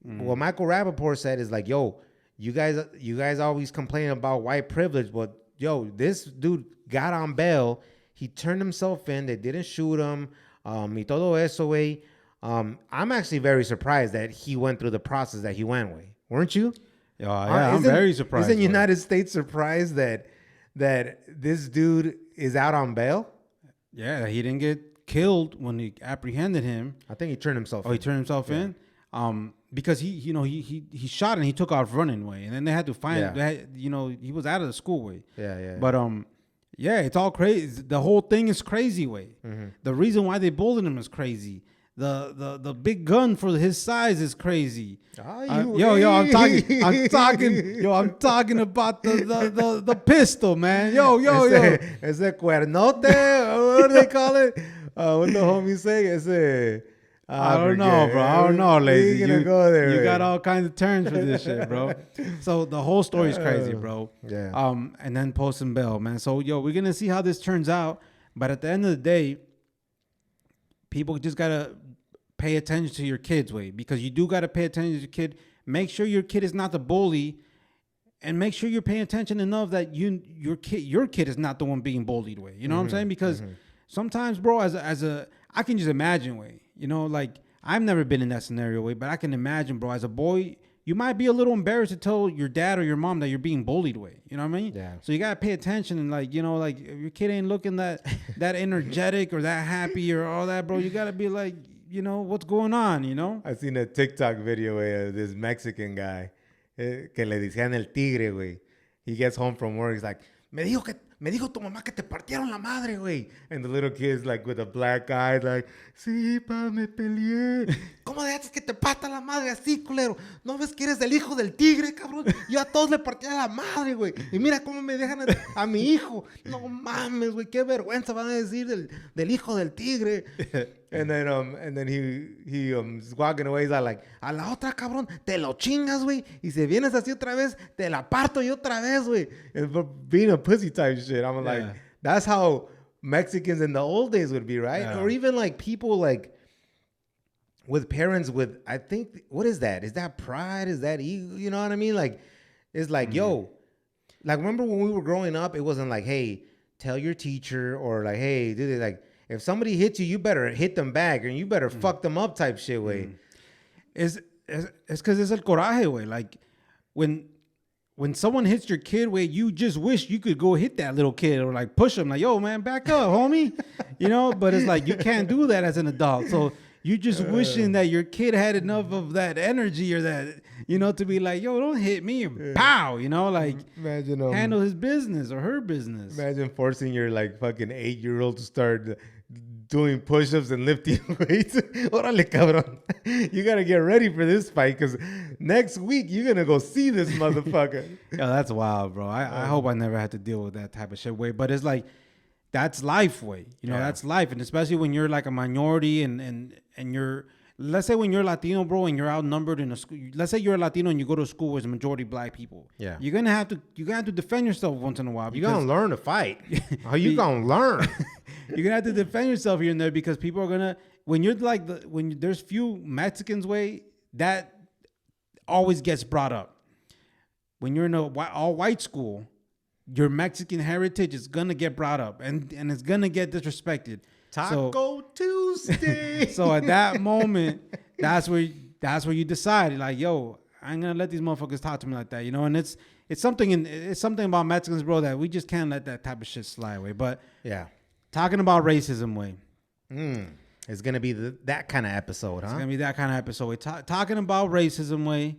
What Michael Rappaport said is like, yo, you guys always complain about white privilege, but yo, this dude got on bail. He turned himself in. They didn't shoot him. Y todo eso, way. I'm actually very surprised that he went through the process that he went, way. Weren't you? Yeah, I'm very surprised. Isn't United States surprised that this dude is out on bail? Yeah, he didn't get killed when he apprehended him. I think he turned himself in. He turned himself in? Because he shot and he took off running, way. And then they had to find, he was out of the school, way. Yeah. But, yeah, it's all crazy. The whole thing is crazy, way. The reason why they bullied him is crazy. The big gun for his size is crazy. I'm talking about the pistol, man. Yo. Ese cuernote, what do they call it? What the homie say? I don't know, bro. I don't know, lazy. You go there. You got all kinds of terms for this shit, bro. So the whole story is crazy, bro. Yeah. And then posting bail, man. So we're gonna see how this turns out. But at the end of the day, people just gotta pay attention to your kids, way, because you do gotta pay attention to your kid. Make sure your kid is not the bully, and make sure you're paying attention enough that your kid is not the one being bullied, way. You know what I'm saying? Because sometimes, bro, as a I can just imagine, way. You know, like, I've never been in that scenario, way, but I can imagine, bro, as a boy, you might be a little embarrassed to tell your dad or your mom that you're being bullied, way. You know what I mean? Yeah. So you got to pay attention, and, like, you know, like, if your kid ain't looking that energetic or that happy or all that, bro, you got to be like, you know, what's going on, you know? I seen a TikTok video of this Mexican guy que le decían el tigre, güey. He gets home from work, he's like, me dijo tu mamá que te partieron la madre, güey. And the little kid's like with a black eye, like, sí, pa, me peleé. ¿Cómo dejaste que te parta la madre así, culero? ¿No ves que eres el hijo del tigre, cabrón? Yo a todos le partía la madre, güey. Y mira cómo me dejan a mi hijo. No mames, güey, qué vergüenza van a decir del hijo del tigre. And then he's walking away. He's like, a la otra, cabrón, te lo chingas, güey. Y si vienes así otra vez, te la parto yo otra vez, güey. Being a pussy type shit. I'm like, that's how Mexicans in the old days would be, right? Yeah. Or even like people like with parents with, I think, what is that? Is that pride? Is that ego? You know what I mean? Like, It's like, yo, like remember when we were growing up, it wasn't like, hey, tell your teacher, or like, hey, do they like if somebody hits you, you better hit them back, or you better fuck them up type shit way. Es because it's el coraje way. Like when someone hits your kid way, you just wish you could go hit that little kid or like push him like, yo, man, back up, homie. You know, but it's like you can't do that as an adult. So you just wishing that your kid had enough of that energy or that, you know, to be like, yo, don't hit me. Pow, you know, like Imagine handle his business or her business. Imagine forcing your like fucking 8-year-old to start doing push-ups and lifting weights. Órale, cabrón. You got to get ready for this fight because next week you're going to go see this motherfucker. Yeah, that's wild, bro. I hope I never had to deal with that type of shit way. But it's like, that's life way. You know, that's life. And especially when you're like a minority and you're, let's say when you're Latino, bro, and you're outnumbered in a school. Let's say you're a Latino and you go to a school with a majority black people. Yeah. You're going to have to defend yourself once in a while. You're going to learn to fight. How you going to learn? You're going to have to defend yourself here and there because people are going to, when you're like, when there's few Mexicans way, that always gets brought up. When you're in a all white school, your Mexican heritage is going to get brought up and it's going to get disrespected. Taco Tuesday. So at that moment, that's where you decide, like, yo, I ain't gonna let these motherfuckers talk to me like that, you know. And it's something about Mexicans, bro, that we just can't let that type of shit slide away. But yeah, talking about racism way, it's gonna be that kind of episode, huh? It's gonna be that kind of episode. Talking about racism way,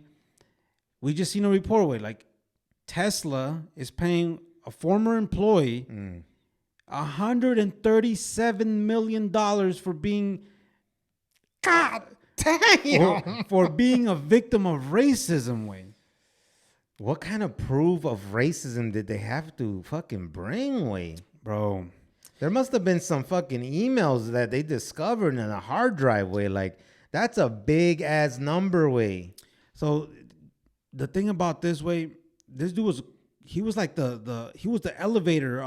we just seen a report way, like Tesla is paying a former employee. $137 million for being, God damn, for being a victim of racism way. What kind of proof of racism did they have to fucking bring way? Bro, there must have been some fucking emails that they discovered in a hard drive way. Like, that's a big ass number way. So the thing about this way, this dude was like he was the elevator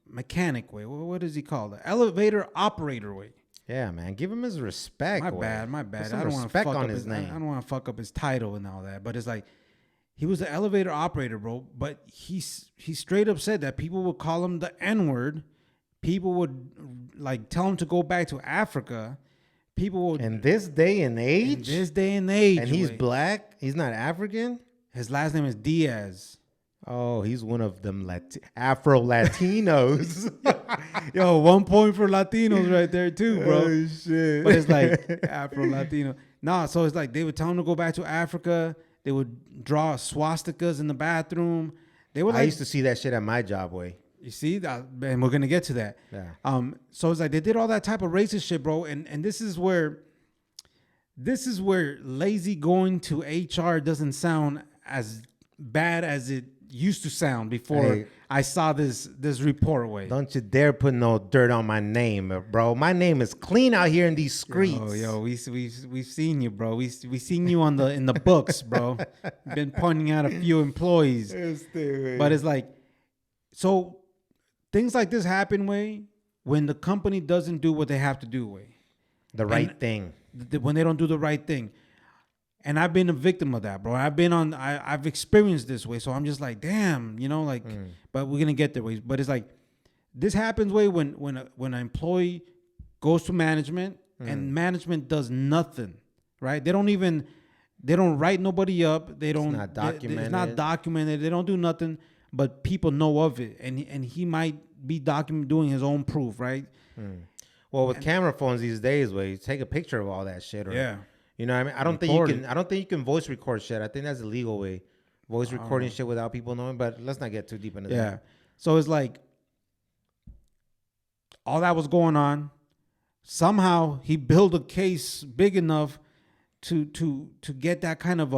mechanic way. What is he called? The elevator operator way. Yeah, man. Give him his respect. My bad. I don't want to fuck up his name. I don't want to fuck up his title and all that. But it's like he was the elevator operator, bro. But he straight up said that people would call him the N-word. People would like tell him to go back to Africa. People would in this day and age. And he's black. He's not African. His last name is Diaz. Oh, he's one of them Afro Latinos. Yo, 1 point for Latinos right there too, bro. Oh shit! But it's like Afro Latino. Nah, so it's like they would tell him to go back to Africa. They would draw swastikas in the bathroom. They would. I used to see that shit at my job way. You see that, and we're gonna get to that. Yeah. So it's like they did all that type of racist shit, bro. And this is where lazy going to HR doesn't sound as bad as it used to sound before I saw this report way. Don't you dare put no dirt on my name, bro. My name is clean out here in these streets. Yo, we've seen you, bro. We seen you in the books, bro. Been pointing out a few employees. But it's like, so things like this happen way when the company doesn't do what they have to do way. The right thing. When they don't do the right thing. And I've been a victim of that, bro. I've experienced this way. So I'm just like, damn, you know, like, but we're going to get there way. But it's like, this happens way when an employee goes to management and management does nothing, right? They don't write nobody up. It's not documented. They don't do nothing, but people know of it. And he might be doing his own proof, right? Well, with camera phones these days, where you take a picture of all that shit. You know what I mean? I don't think you can voice record shit. I think that's illegal way. Voice recording shit without people knowing, but let's not get too deep into that. Yeah. So it's like all that was going on. Somehow he built a case big enough to get that kind of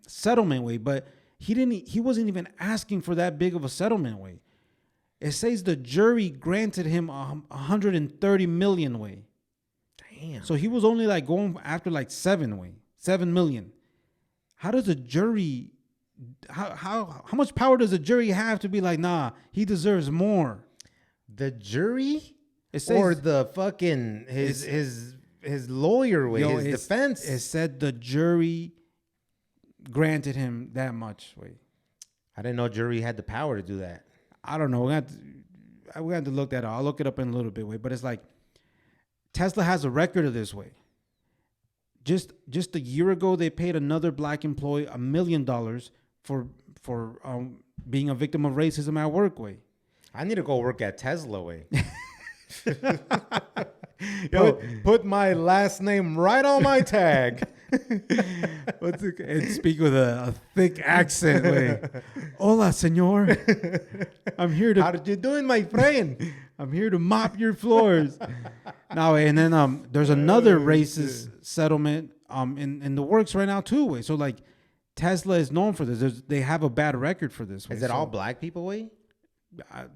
settlement way, but he wasn't even asking for that big of a settlement way. It says the jury granted him 130 million way. Damn. So he was only like going after like 7 million. How does a jury? How much power does a jury have to be like, nah, he deserves more? The jury, or the fucking his lawyer way, his defense. It said the jury granted him that much way. I didn't know jury had the power to do that. I don't know. We have to look that up. I'll look it up in a little bit, way. But it's like Tesla has a record of this way. Just a year ago, they paid another black employee $1 million for being a victim of racism at work. Way. I need to go work at Tesla. Way. Yo, put my last name right on my tag. And speak with a thick accent. Way. Hola, senor. I'm here to. How did you doing, my friend? I'm here to mop your floors. No, and then there's another racist settlement in the works right now too. Way. So like Tesla is known for this. They have a bad record for this. Way. Is it all black people? Way.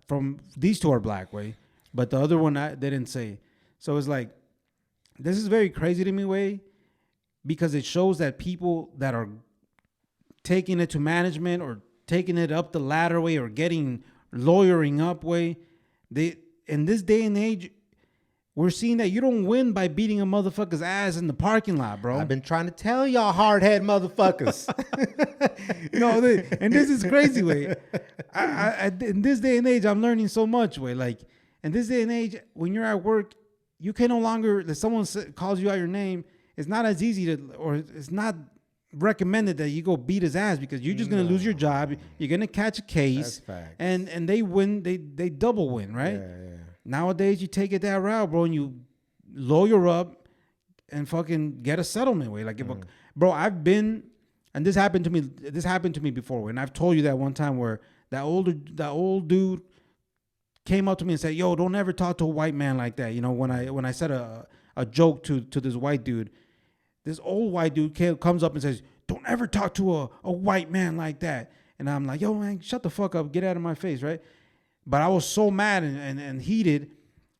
From these two are black. Way, but the other one they didn't say. So it's like this is very crazy to me. Way. Because it shows that people that are taking it to management or taking it up the ladder way or lawyering up way, they in this day and age, we're seeing that you don't win by beating a motherfucker's ass in the parking lot, bro. I've been trying to tell y'all hard-head motherfuckers. And this is crazy way. I in this day and age, I'm learning so much way. Like in this day and age, when you're at work, you can no longer, if someone calls you out your name, it's not as easy or it's not recommended that you go beat his ass because you're just gonna lose your job. You're gonna catch a case, and they win. They double win, right? Yeah. Nowadays, you take it that route, bro, and you lawyer up and fucking get a settlement way. Like, bro, I've been, and this happened to me. This happened to me before, and I've told you that one time where that old dude came up to me and said, "Yo, don't ever talk to a white man like that." You know, when I said a joke to this white dude. This old white dude comes up and says, "Don't ever talk to a white man like that." And I'm like, "Yo, man, shut the fuck up. Get out of my face," right? But I was so mad and heated.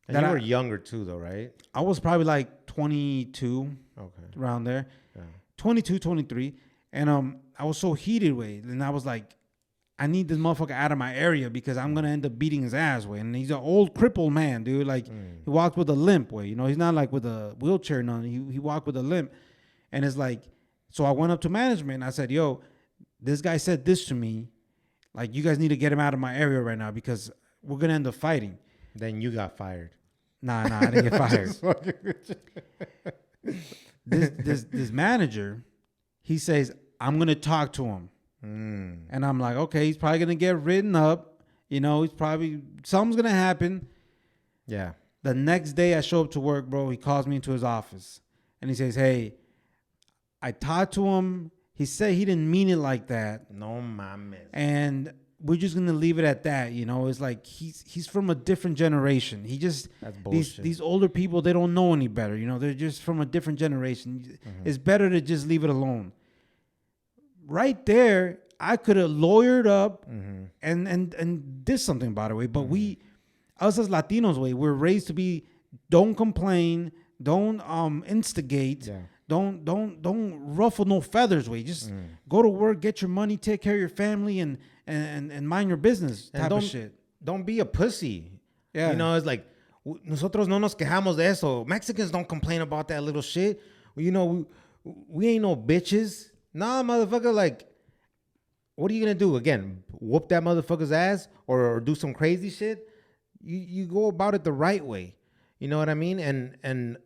And you were younger too, though, right? I was probably like 22, around there. Yeah. 22, 23. And I was so heated, way. And I was like, I need this motherfucker out of my area because I'm going to end up beating his ass, way. And he's an old crippled man, dude. Like, he walks with a limp, way. You know, he's not like with a wheelchair, none. He walked with a limp. And it's like, so I went up to management and I said, "Yo, this guy said this to me. Like, you guys need to get him out of my area right now because we're going to end up fighting." Then you got fired. Nah, I didn't get fired. This manager, he says, "I'm going to talk to him." And I'm like, okay, he's probably going to get written up. You know, something's going to happen. Yeah. The next day I show up to work, bro. He calls me into his office and he says, "Hey, I talked to him. He said he didn't mean it like that. No mames. And we're just going to leave it at that." You know, it's like he's from a different generation. That's bullshit. These older people, they don't know any better. You know, they're just from a different generation. It's better to just leave it alone. Right there, I could have lawyered up and did something about it. Way. But us as Latinos, way, we're raised to be, don't complain, don't instigate, don't ruffle no feathers. Way, just go to work, get your money, take care of your family, and mind your business type of shit. Don't be a pussy. Yeah, you know, it's like nosotros no nos quejamos de eso. Mexicans don't complain about that little shit. You know, we ain't no bitches. Nah, motherfucker, like, what are you going to do? Again, whoop that motherfucker's ass or do some crazy shit? You go about it the right way. You know what I mean? And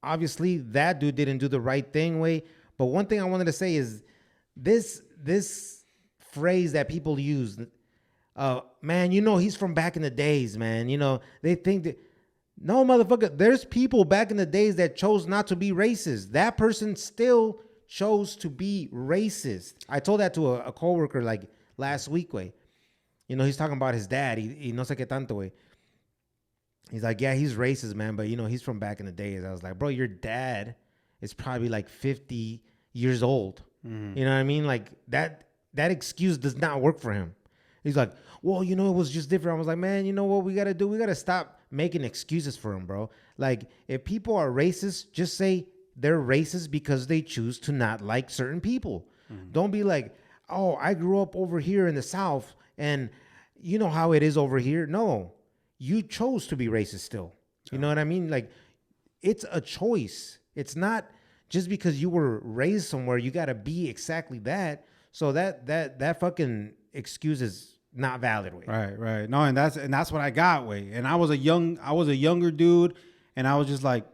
obviously that dude didn't do the right thing way. But one thing I wanted to say is this phrase that people use, man, you know, he's from back in the days, man. You know, they think that, no, motherfucker, there's people back in the days that chose not to be racist. That person still chose to be racist. I told that to a coworker like last week, way. You know, he's talking about his dad. He no sé qué tanto, way. He's like, yeah, he's racist, man, but you know, he's from back in the days. I was like, bro, your dad is probably like 50 years old. You know what I mean? Like that excuse does not work for him. He's like, well, you know, it was just different. I was like, man, you know what we got to do? We got to stop making excuses for him, bro. Like, if people are racist, just say they're racist because they choose to not like certain people. Don't be like, oh, I grew up over here in the South and you know how it is over here. No, you chose to be racist still. You know what I mean? Like, it's a choice. It's not just because you were raised somewhere, you got to be exactly that. So that fucking excuse is not valid way. Right. No, and that's what I got way. And I was a younger dude, and I was just like,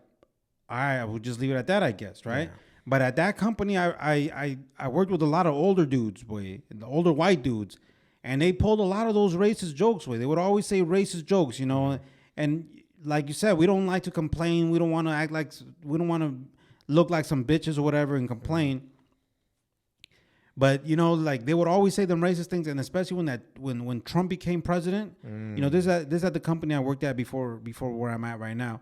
all right, I would just leave it at that, I guess, right? Yeah. But at that company, I worked with a lot of older dudes, boy, the older white dudes, and they pulled a lot of those racist jokes, boy. They would always say racist jokes, you know, and like you said, we don't like to complain. We don't want to look like some bitches or whatever and complain. But, you know, like they would always say them racist things, and especially when Trump became president, you know, this is at the company I worked at before where I'm at right now.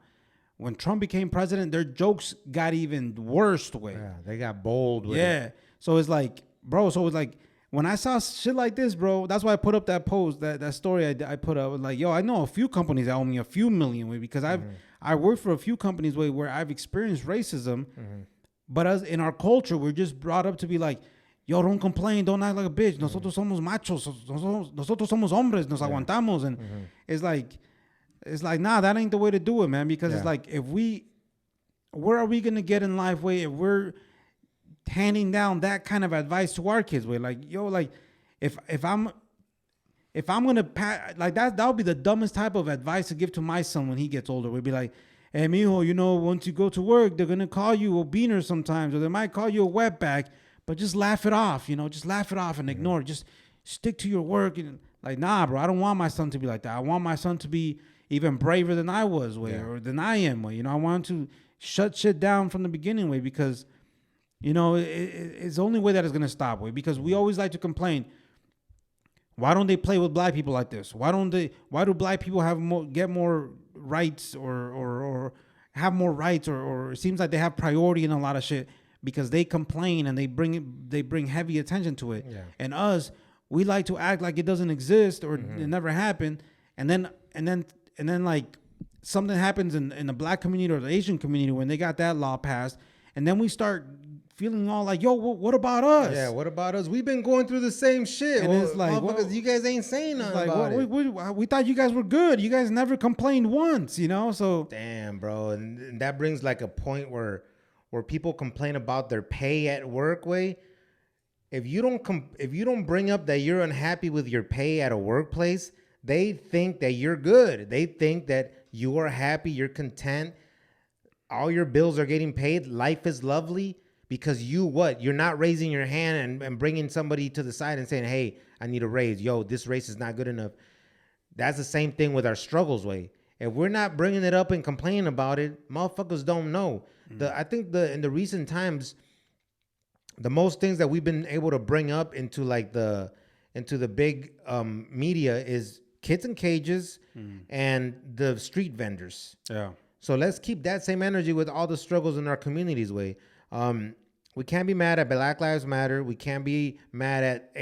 When Trump became president, their jokes got even worse way. Yeah, they got bold with it. Yeah. So it's like, bro, when I saw shit like this, bro, that's why I put up that post, that story I put up. Like, yo, I know a few companies that owe me a few million way because I worked for a few companies where I've experienced racism. But as in our culture, we're just brought up to be like, yo, don't complain, don't act like a bitch. Nosotros somos machos, nosotros somos hombres, nos aguantamos. And it's like, nah, that ain't the way to do it, man. Because it's like, where are we going to get in life, way, if we're handing down that kind of advice to our kids, way? Like, yo, like, if I'm going to, like, that would be the dumbest type of advice to give to my son when he gets older. We'd be like, hey, mijo, you know, once you go to work, they're going to call you a beaner sometimes, or they might call you a wetback, but just laugh it off, you know, just laugh it off and ignore it. Just stick to your work. And like, nah, bro, I don't want my son to be like that. I want my son to be even braver than I was, way, or than I am, way. You know, I want to shut shit down from the beginning, way, because, you know, it's the only way that it's going to stop, way, because we always like to complain. Why don't they play with black people like this? Why do black people get more rights or have more rights, or it seems like they have priority in a lot of shit because they complain and they bring heavy attention to it. Yeah. And us, we like to act like it doesn't exist or it never happened. And then like something happens in the black community or the Asian community when they got that law passed, and then we start feeling all like, yo, what about us? Yeah, what about us? We've been going through the same shit. And it's like, because you guys ain't saying nothing about it. We thought you guys were good. You guys never complained once, you know? So damn, bro. And that brings like a point where people complain about their pay at work, way. If you don't bring up that you're unhappy with your pay at a workplace, they think that you're good. They think that you are happy, you're content, all your bills are getting paid, life is lovely, because you're not raising your hand and bringing somebody to the side and saying, hey, I need a raise. Yo, this raise is not good enough. That's the same thing with our struggles, way. If we're not bringing it up and complaining about it, motherfuckers don't know. I think in the recent times, the most things that we've been able to bring up into the big media is kids in cages and the street vendors. Yeah. So let's keep that same energy with all the struggles in our communities, way. We can't be mad at Black Lives Matter. We can't be mad at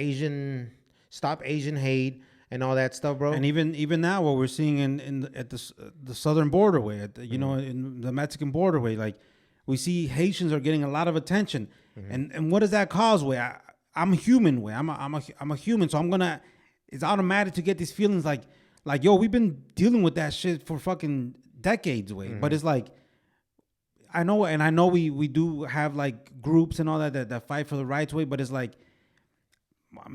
Stop Asian Hate and all that stuff, bro. And even now, what we're seeing at the southern border, way, you know, in the Mexican border, way, like we see Haitians are getting a lot of attention, and what does that cause, way? I'm human, way. I'm a human, so it's automatic to get these feelings like yo, we've been dealing with that shit for fucking decades, way. But it's like, I know we do have like groups and all that fight for the rights, way, but it's like,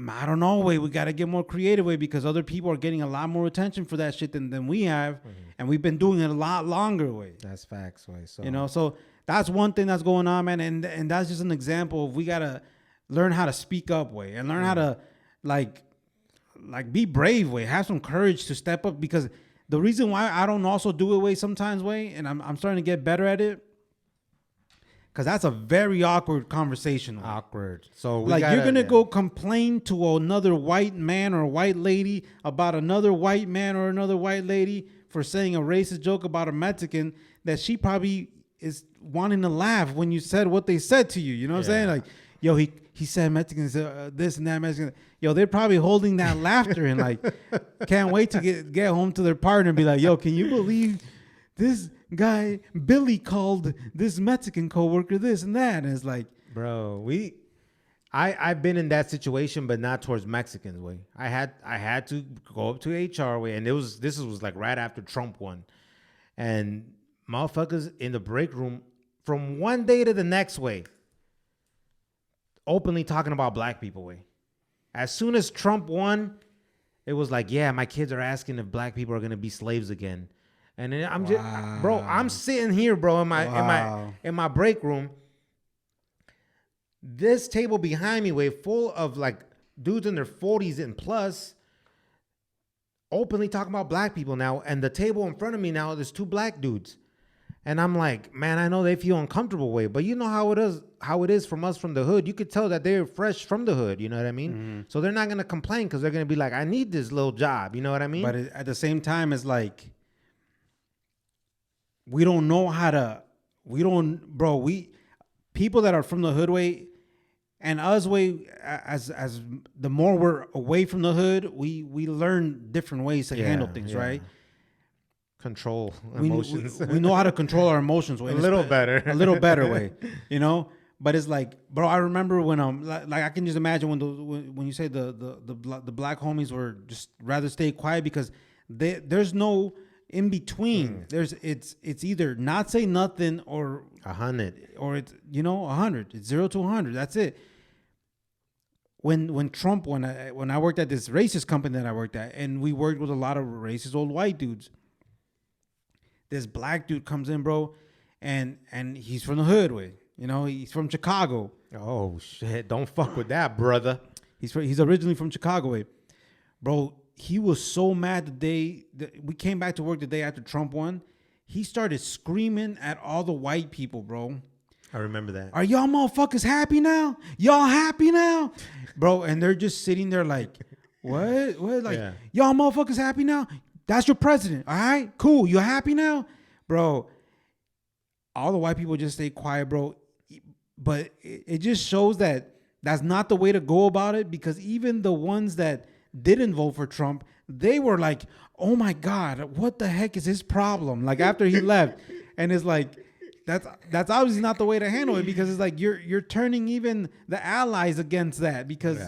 I don't know, way, we got to get more creative, way, because other people are getting a lot more attention for that shit than we have, and we've been doing it a lot longer, way. That's facts, way. So, you know, so that's one thing that's going on, man, and that's just an example of we got to learn how to speak up, way, and learn how to like be brave, way, have some courage to step up, because the reason why I don't also do it, way, sometimes, way, and I'm starting to get better at it, because that's a very awkward conversation. Awkward. So you're going to go complain to another white man or white lady about another white man or another white lady for saying a racist joke about a Mexican that she probably is wanting to laugh when you said what they said to you. You know what I'm saying? Like, yo, he said Mexicans this and that Mexican. Yo, they're probably holding that laughter and like can't wait to get home to their partner and be like, yo, can you believe this guy Billy called this Mexican coworker this and that? And it's like, bro, I've been in that situation, but not towards Mexicans, way. I had to go up to HR, way, and this was like right after Trump won, and motherfuckers in the break room from one day to the next, way, openly talking about black people, way. As soon as Trump won, it was like, yeah, my kids are asking if black people are gonna be slaves again. And then I'm just, bro, I'm sitting here, bro, in my break room. This table behind me, way full of like dudes in their 40s and plus, openly talking about black people now. And the table in front of me now, there's 2 black dudes. And I'm like, man, I know they feel uncomfortable way, but you know how it is from us from the hood. You could tell that they're fresh from the hood. You know what I mean? Mm-hmm. So they're not gonna complain because they're gonna be like, I need this little job. You know what I mean? But at the same time, it's like we don't know how to. We people that are from the hood way, and us way as the more we're away from the hood, we learn different ways to handle things, right? Control emotions. We know how to control our emotions way. A little better way, you know. But it's like, bro, I remember when like I can just imagine when you say the black homies were just rather stay quiet because there's no in between. It's either not say nothing or 100, or it's 100. It's 0 to 100. That's it. When Trump when I worked at this racist company that I worked at, and we worked with a lot of racist old white dudes. This black dude comes in, bro, and he's from the hood way. He's from Chicago. Oh shit! Don't fuck with that, brother. He's originally from Chicago way, bro. He was so mad the day that we came back to work the day after Trump won. He started screaming at all the white people, bro. I remember that. Are y'all motherfuckers happy now? Y'all happy now, bro? And they're just sitting there like, what? Like, y'all motherfuckers happy now? That's your president. All right, cool. You happy now? Bro, all the white people just stay quiet, bro. But it just shows that that's not the way to go about it, because even the ones that didn't vote for Trump, they were like, oh my God, what the heck is his problem? Like after he left. And it's like, that's obviously not the way to handle it, because it's like you're turning even the allies against that because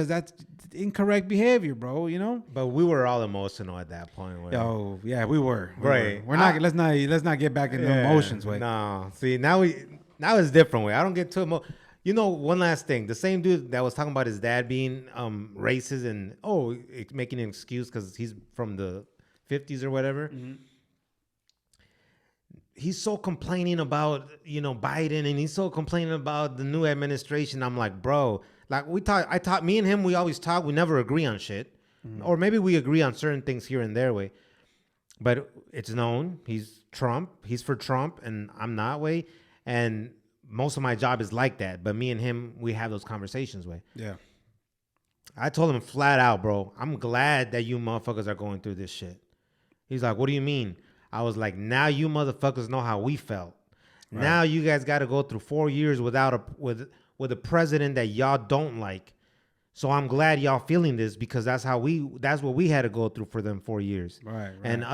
that's incorrect behavior, bro. But we were all emotional at that point. Oh yeah, we were. Right. We're not. Let's not get back into emotions. Way. No. See, now it's different way. I don't get too emotional. One last thing. The same dude that was talking about his dad being racist and making an excuse because he's from the 50s or whatever. Mm-hmm. He's so complaining about, Biden, and he's so complaining about the new administration. I'm like, bro, like me and him, we always talk. We never agree on shit. Mm-hmm. Or maybe we agree on certain things here and there way. But it's known he's Trump. He's for Trump, and I'm not way. And most of my job is like that. But me and him, we have those conversations way. Yeah. I told him flat out, bro, I'm glad that you motherfuckers are going through this shit. He's like, what do you mean? I was like, now you motherfuckers know how we felt. Right. Now you guys got to go through 4 years with a president that y'all don't like. So I'm glad y'all feeling this, because that's what we had to go through for them 4 years. Right. And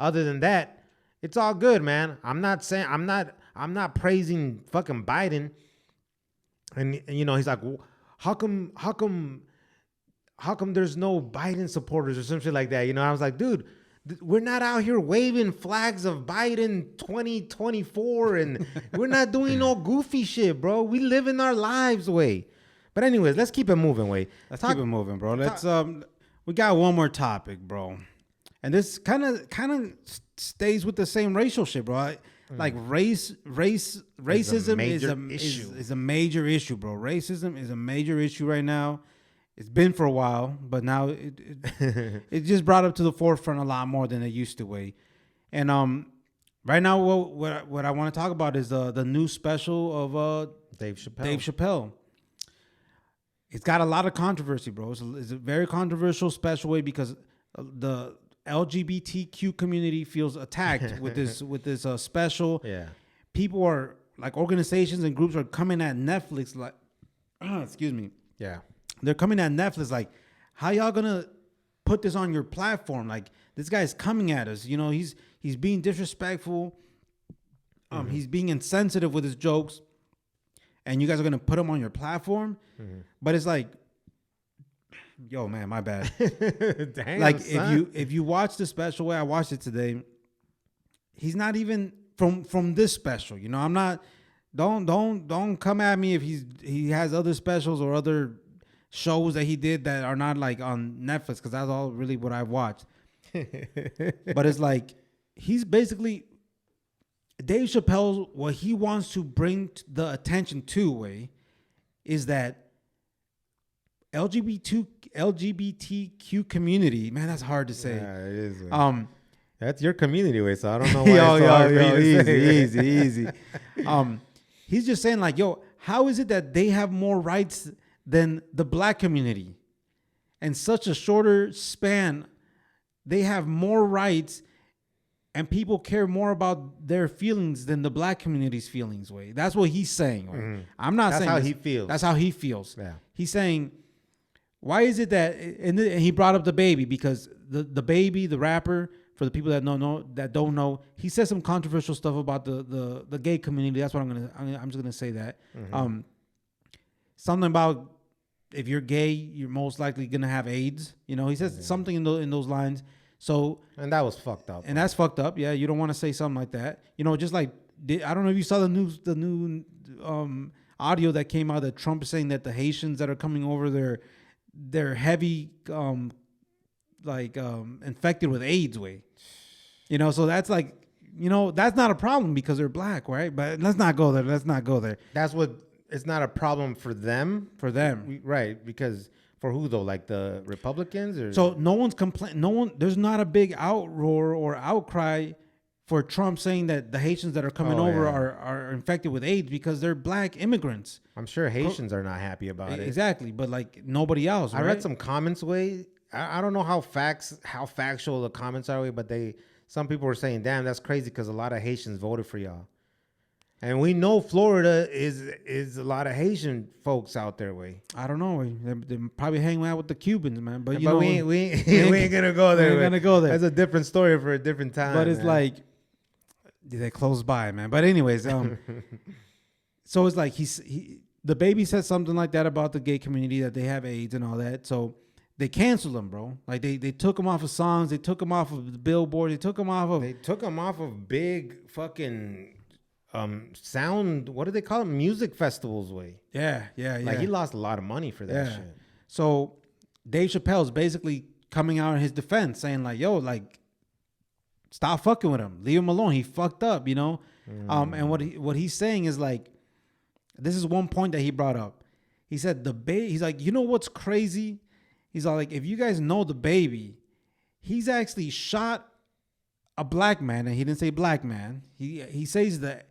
other than that, it's all good, man. I'm not praising fucking Biden. And he's like, how come there's no Biden supporters or some shit like that? I was like, dude, we're not out here waving flags of Biden 2024, and we're not doing no goofy shit, bro. We live in our lives way. But anyways, let's keep it moving way. Let's keep it moving, bro. Let's we got one more topic, bro. And this kind of stays with the same racial shit, bro. Like racism is a major issue, bro. Racism is a major issue right now. It's been for a while, but now it just brought up to the forefront a lot more than it used to way. And right now, what I want to talk about is the new special of Dave Chappelle. Dave Chappelle. It's got a lot of controversy, bro. It's a very controversial special way, because the LGBTQ community feels attacked with this special. Yeah, people are like, organizations and groups are coming at Netflix like, excuse me. Yeah. They're coming at Netflix like, how y'all gonna put this on your platform? Like, this guy's coming at us. He's being disrespectful. Mm-hmm. He's being insensitive with his jokes, and you guys are gonna put him on your platform. Mm-hmm. But it's like, yo, man, my bad. Damn, like, son. if you watch the special way I watched it today, he's not even from this special. I'm not. Don't come at me if he has other specials or other shows that he did that are not like on Netflix, because that's all really what I've watched. But it's like he's basically Dave Chappelle. What he wants to bring the attention to is that LGBTQ community. Man, that's hard to say. Yeah, it is. That's your community way, so I don't know why easy. He's just saying like, yo, how is it that they have more rights than the black community? In such a shorter span, they have more rights, and people care more about their feelings than the black community's feelings. That's what he's saying. Mm-hmm. I'm not saying that's how he feels. That's how he feels. Yeah. He's saying, why is it that? And he brought up the baby because the baby, the rapper. For the people that don't know, he said some controversial stuff about the gay community. That's what I'm just gonna say that. Mm-hmm. Something about if you're gay, you're most likely gonna have AIDS. You know, he says something in those lines. So and that was fucked up. And that's fucked up. Yeah, you don't want to say something like that. You know, just like I don't know if you saw the new audio that came out that Trump is saying that the Haitians that are coming over, they're heavy. Infected with AIDS you know, so that's like, you know, that's not a problem because they're black, right? But let's not go there. That's what, it's not a problem for them. Right, because for who though? Like the Republicans? Or so no one's there's not a big outroar or outcry for Trump saying that the Haitians that are coming over are infected with AIDS because they're black immigrants. I'm sure Haitians are not happy about it. Exactly, but like nobody else, right? I read some comments I don't know how factual the comments are, but some people were saying, "Damn, that's crazy," because a lot of Haitians voted for y'all, and we know Florida is a lot of Haitian folks out there. I don't know. They're probably hanging out with the Cubans, man. But we ain't gonna go there. We're gonna go there. That's a different story for a different time. But it's like they're close by, man. But anyways, so it's like the baby said something like that about the gay community, that they have AIDS and all that. So they canceled him, bro. Like they took him off of songs. They took him off of the billboard. They took him off of big fucking sound. What do they call it? Music festivals. Yeah. Like he lost a lot of money for that shit. So Dave Chappelle's basically coming out in his defense, saying like, "Yo, like, stop fucking with him. Leave him alone. He fucked up, you know." And what he's saying is like, this is one point that he brought up. He said he's like, you know what's crazy? He's all like, if you guys know the baby, he's actually shot a black man, and he didn't say black man. He says the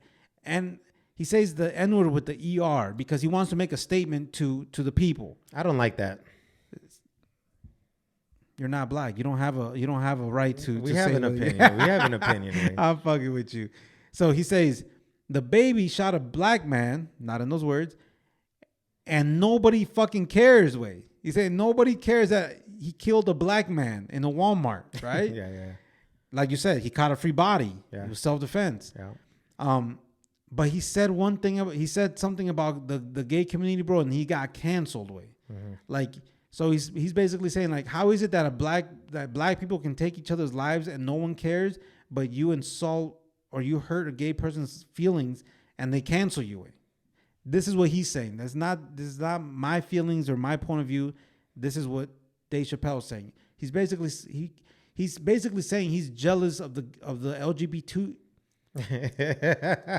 N-word with the ER because he wants to make a statement to the people. I don't like that. You're not black. You don't have a right to. We have an opinion. We have an opinion. Right? I'm fucking with you. So he says the baby shot a black man, not in those words, and nobody fucking cares. He said nobody cares that he killed a black man in a Walmart, right? Yeah. Like you said, he caught a free body. Yeah. It was self-defense. Yeah. But he said he said something about the gay community, bro, and he got canceled. Mm-hmm. Like, so he's basically saying like, how is it that black people can take each other's lives and no one cares, but you insult or you hurt a gay person's feelings and they cancel you? This is what he's saying. This is not my feelings or my point of view. This is what Dave Chappelle is saying. He's basically saying he's jealous of the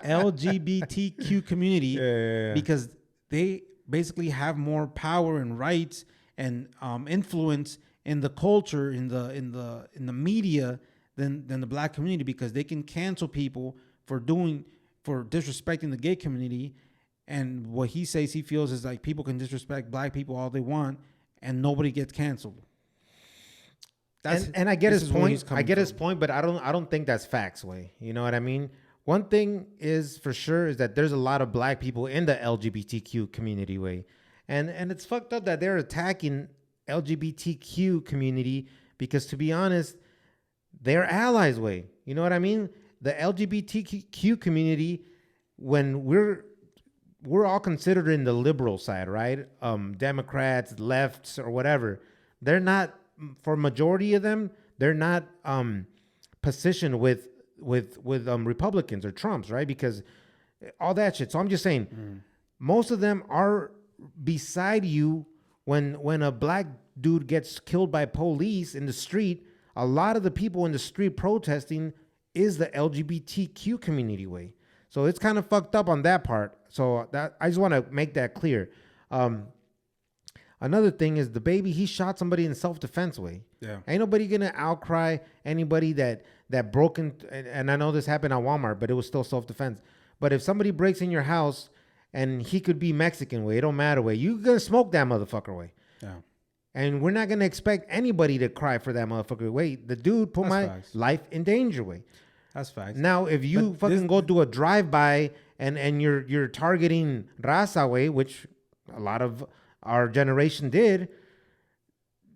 LGBTQ community because they basically have more power and rights and influence in the culture in the media than the black community, because they can cancel people for disrespecting the gay community. And what he says he feels is like people can disrespect black people all they want and nobody gets canceled. And I get his point. His point, but I don't think that's facts. You know what I mean? One thing is for sure is that there's a lot of black people in the LGBTQ community and it's fucked up that they're attacking LGBTQ community because, to be honest, they're allies. You know what I mean? The LGBTQ community, when we're all considered in the liberal side, right? Democrats, lefts, or whatever. They're not, for majority of them, they're not positioned with Republicans or Trumps, right? Because all that shit. So I'm just saying, most of them are beside you when a black dude gets killed by police in the street, a lot of the people in the street protesting is the LGBTQ community way. So it's kind of fucked up on that part. So that I just want to make that clear. Another thing is the baby, he shot somebody in self-defense way. Yeah. Ain't nobody gonna outcry anybody that broke in, and I know this happened at Walmart, but it was still self-defense. But if somebody breaks in your house and he could be Mexican way, it don't matter way, you gonna smoke that motherfucker way. Yeah. And we're not gonna expect anybody to cry for that motherfucker way. The dude put my life in danger way. That's facts. Now, if you go do a drive-by and you're targeting raza way, which a lot of our generation did,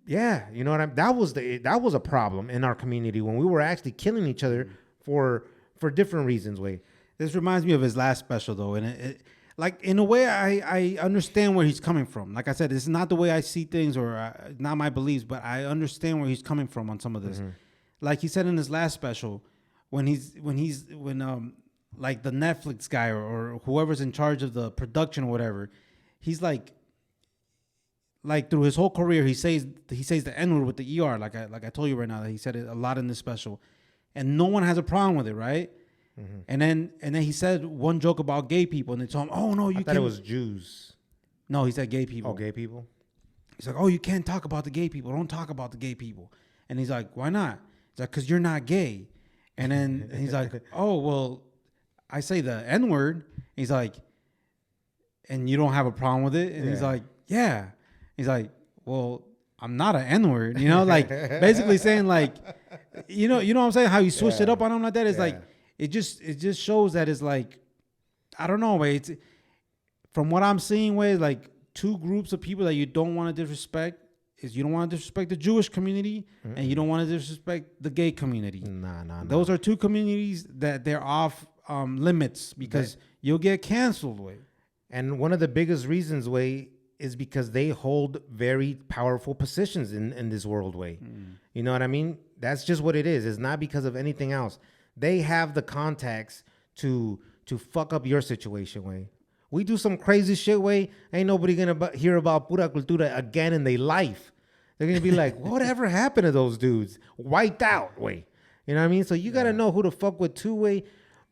yeah, you know what I mean? That was a problem in our community when we were actually killing each other for different reasons way. This reminds me of his last special though, and it like in a way I understand where he's coming from. Like I said, this is not the way I see things or not my beliefs, but I understand where he's coming from on some of this. Mm-hmm. Like he said in his last special, when like the Netflix guy or whoever's in charge of the production or whatever, he's like through his whole career he says the N-word with the ER, like I told you right now, that he said it a lot in this special, and no one has a problem with it, right? Mm-hmm. And then he said one joke about gay people, and they told him, "Oh no, I thought it was Jews." No, he said gay people. Oh, gay people. He's like, "Oh, you can't talk about the gay people. Don't talk about the gay people." And he's like, "Why not?" He's like, "Cause you're not gay." And then he's like, "Oh well, I say the N-word." He's like, "And you don't have a problem with it?" And he's like, "Yeah." He's like, "Well, I'm not an N-word," you know, like basically saying like, you know what I'm saying? How you switched it up on him like that is like, it just shows that it's like, I don't know, way. It's from what I'm seeing, way like two groups of people that you don't want to disrespect. Is you don't want to disrespect the Jewish community, and you don't want to disrespect the gay community. Nah. Those are two communities that they're off limits because you'll get canceled, way. And one of the biggest reasons, way, is because they hold very powerful positions in this world way. You know what I mean? That's just what it is. It's not because of anything else. They have the contacts to fuck up your situation way. We do some crazy shit way. Ain't nobody gonna hear about Pura Cultura again in their life. They're gonna be like, whatever happened to those dudes? Wiped out way. You know what I mean? So you gotta know who to fuck with two way.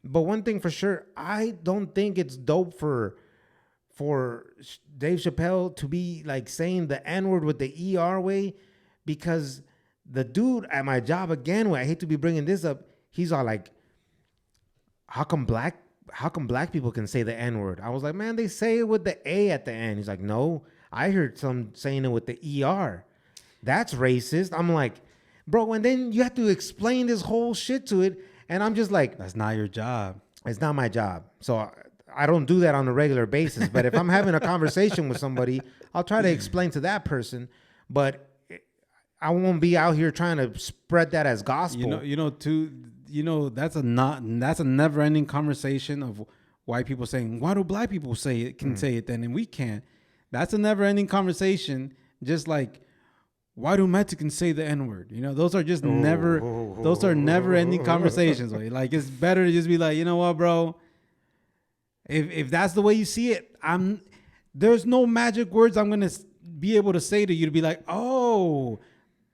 But one thing for sure, I don't think it's dope for Dave Chappelle to be like saying the N-word with the ER way, because the dude at my job again, way, I hate to be bringing this up, he's all like, how come black people can say the N-word? I was like, man, they say it with the A at the end. He's like, no, I heard some saying it with the ER. That's racist. I'm like, bro, and then you have to explain this whole shit to it. And I'm just like, that's not your job. It's not my job. So I don't do that on a regular basis. But if I'm having a conversation with somebody, I'll try to explain to that person. But I won't be out here trying to spread that as gospel. That's a never-ending conversation of white people saying, why do black people say it then and we can't? That's a never-ending conversation. Just like, why do Mexicans say the N-word? You know, those are just never-ending conversations. Right? Like, it's better to just be like, you know what, bro? If that's the way you see it, there's no magic words I'm gonna be able to say to you to be like, oh,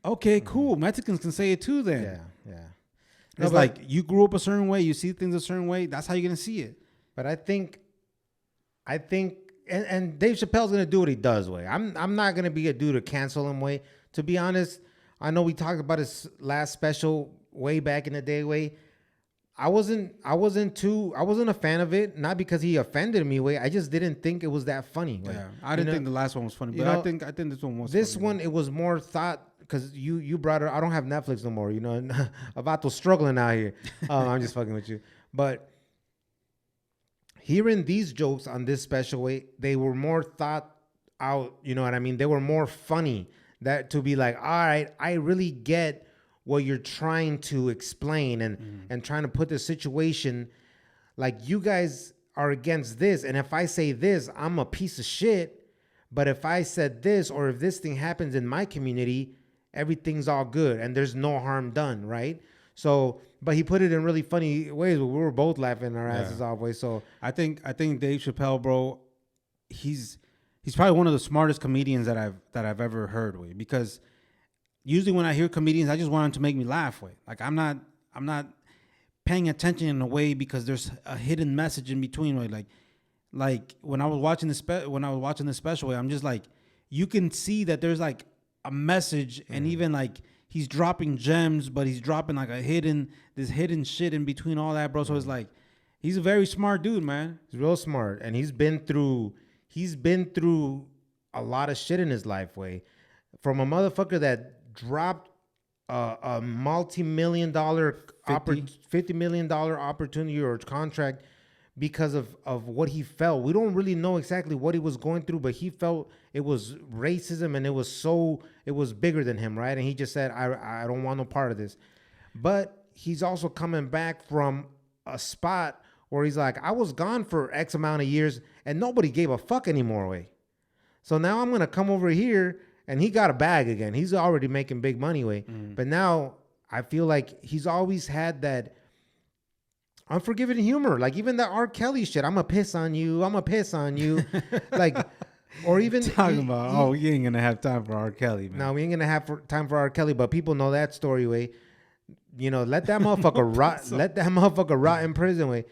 okay, cool. Mexicans can say it too then. Yeah. It's like you grew up a certain way, you see things a certain way, that's how you're gonna see it. But I think and Dave Chappelle's gonna do what he does way. I'm not gonna be a dude to cancel him way. To be honest, I know we talked about his last special way back in the day way. I wasn't a fan of it, not because he offended me way. I just didn't think it was that funny. Way. Yeah, I didn't think the last one was funny, but I think this one was. This funny, one, it was more thought, because you brought it. I don't have Netflix no more. You know, Avato's struggling out here. I'm just fucking with you. But hearing these jokes on this special way, they were more thought out. You know what I mean? They were more funny. That to be like, all right, I really get what you're trying to explain and trying to put the situation, like, you guys are against this, and if I say this, I'm a piece of shit. But if I said this, or if this thing happens in my community, everything's all good and there's no harm done, right? So, but he put it in really funny ways. We were both laughing our asses off way. So I think Dave Chappelle, bro, he's he's probably one of the smartest comedians that I've ever heard, way, because usually when I hear comedians, I just want them to make me laugh, way. Like I'm not paying attention in a way because there's a hidden message in between, way. Like when I was watching the special, way, I'm just like, you can see that there's like a message, and even like he's dropping gems, but he's dropping like this hidden shit in between all that, bro. So it's like, he's a very smart dude, man. He's real smart, and he's been through a lot of shit in his life, way. From a motherfucker that dropped a multi-million dollar $50 million opportunity or contract because of what he felt. We don't really know exactly what he was going through, but he felt it was racism, and it was bigger than him, right? And he just said, I don't want no part of this. But he's also coming back from a spot where he's like, I was gone for X amount of years and nobody gave a fuck anymore, way. So now I'm going to come over here, and he got a bag again. He's already making big money, way. But now I feel like he's always had that unforgiving humor. Like even that R. Kelly shit, I'm going to piss on you. Like, or even talking about, we ain't going to have time for R. Kelly, man. No, we ain't going to have time for R. Kelly, but people know that story, way. You know, let that motherfucker rot. Let that motherfucker rot in prison, way.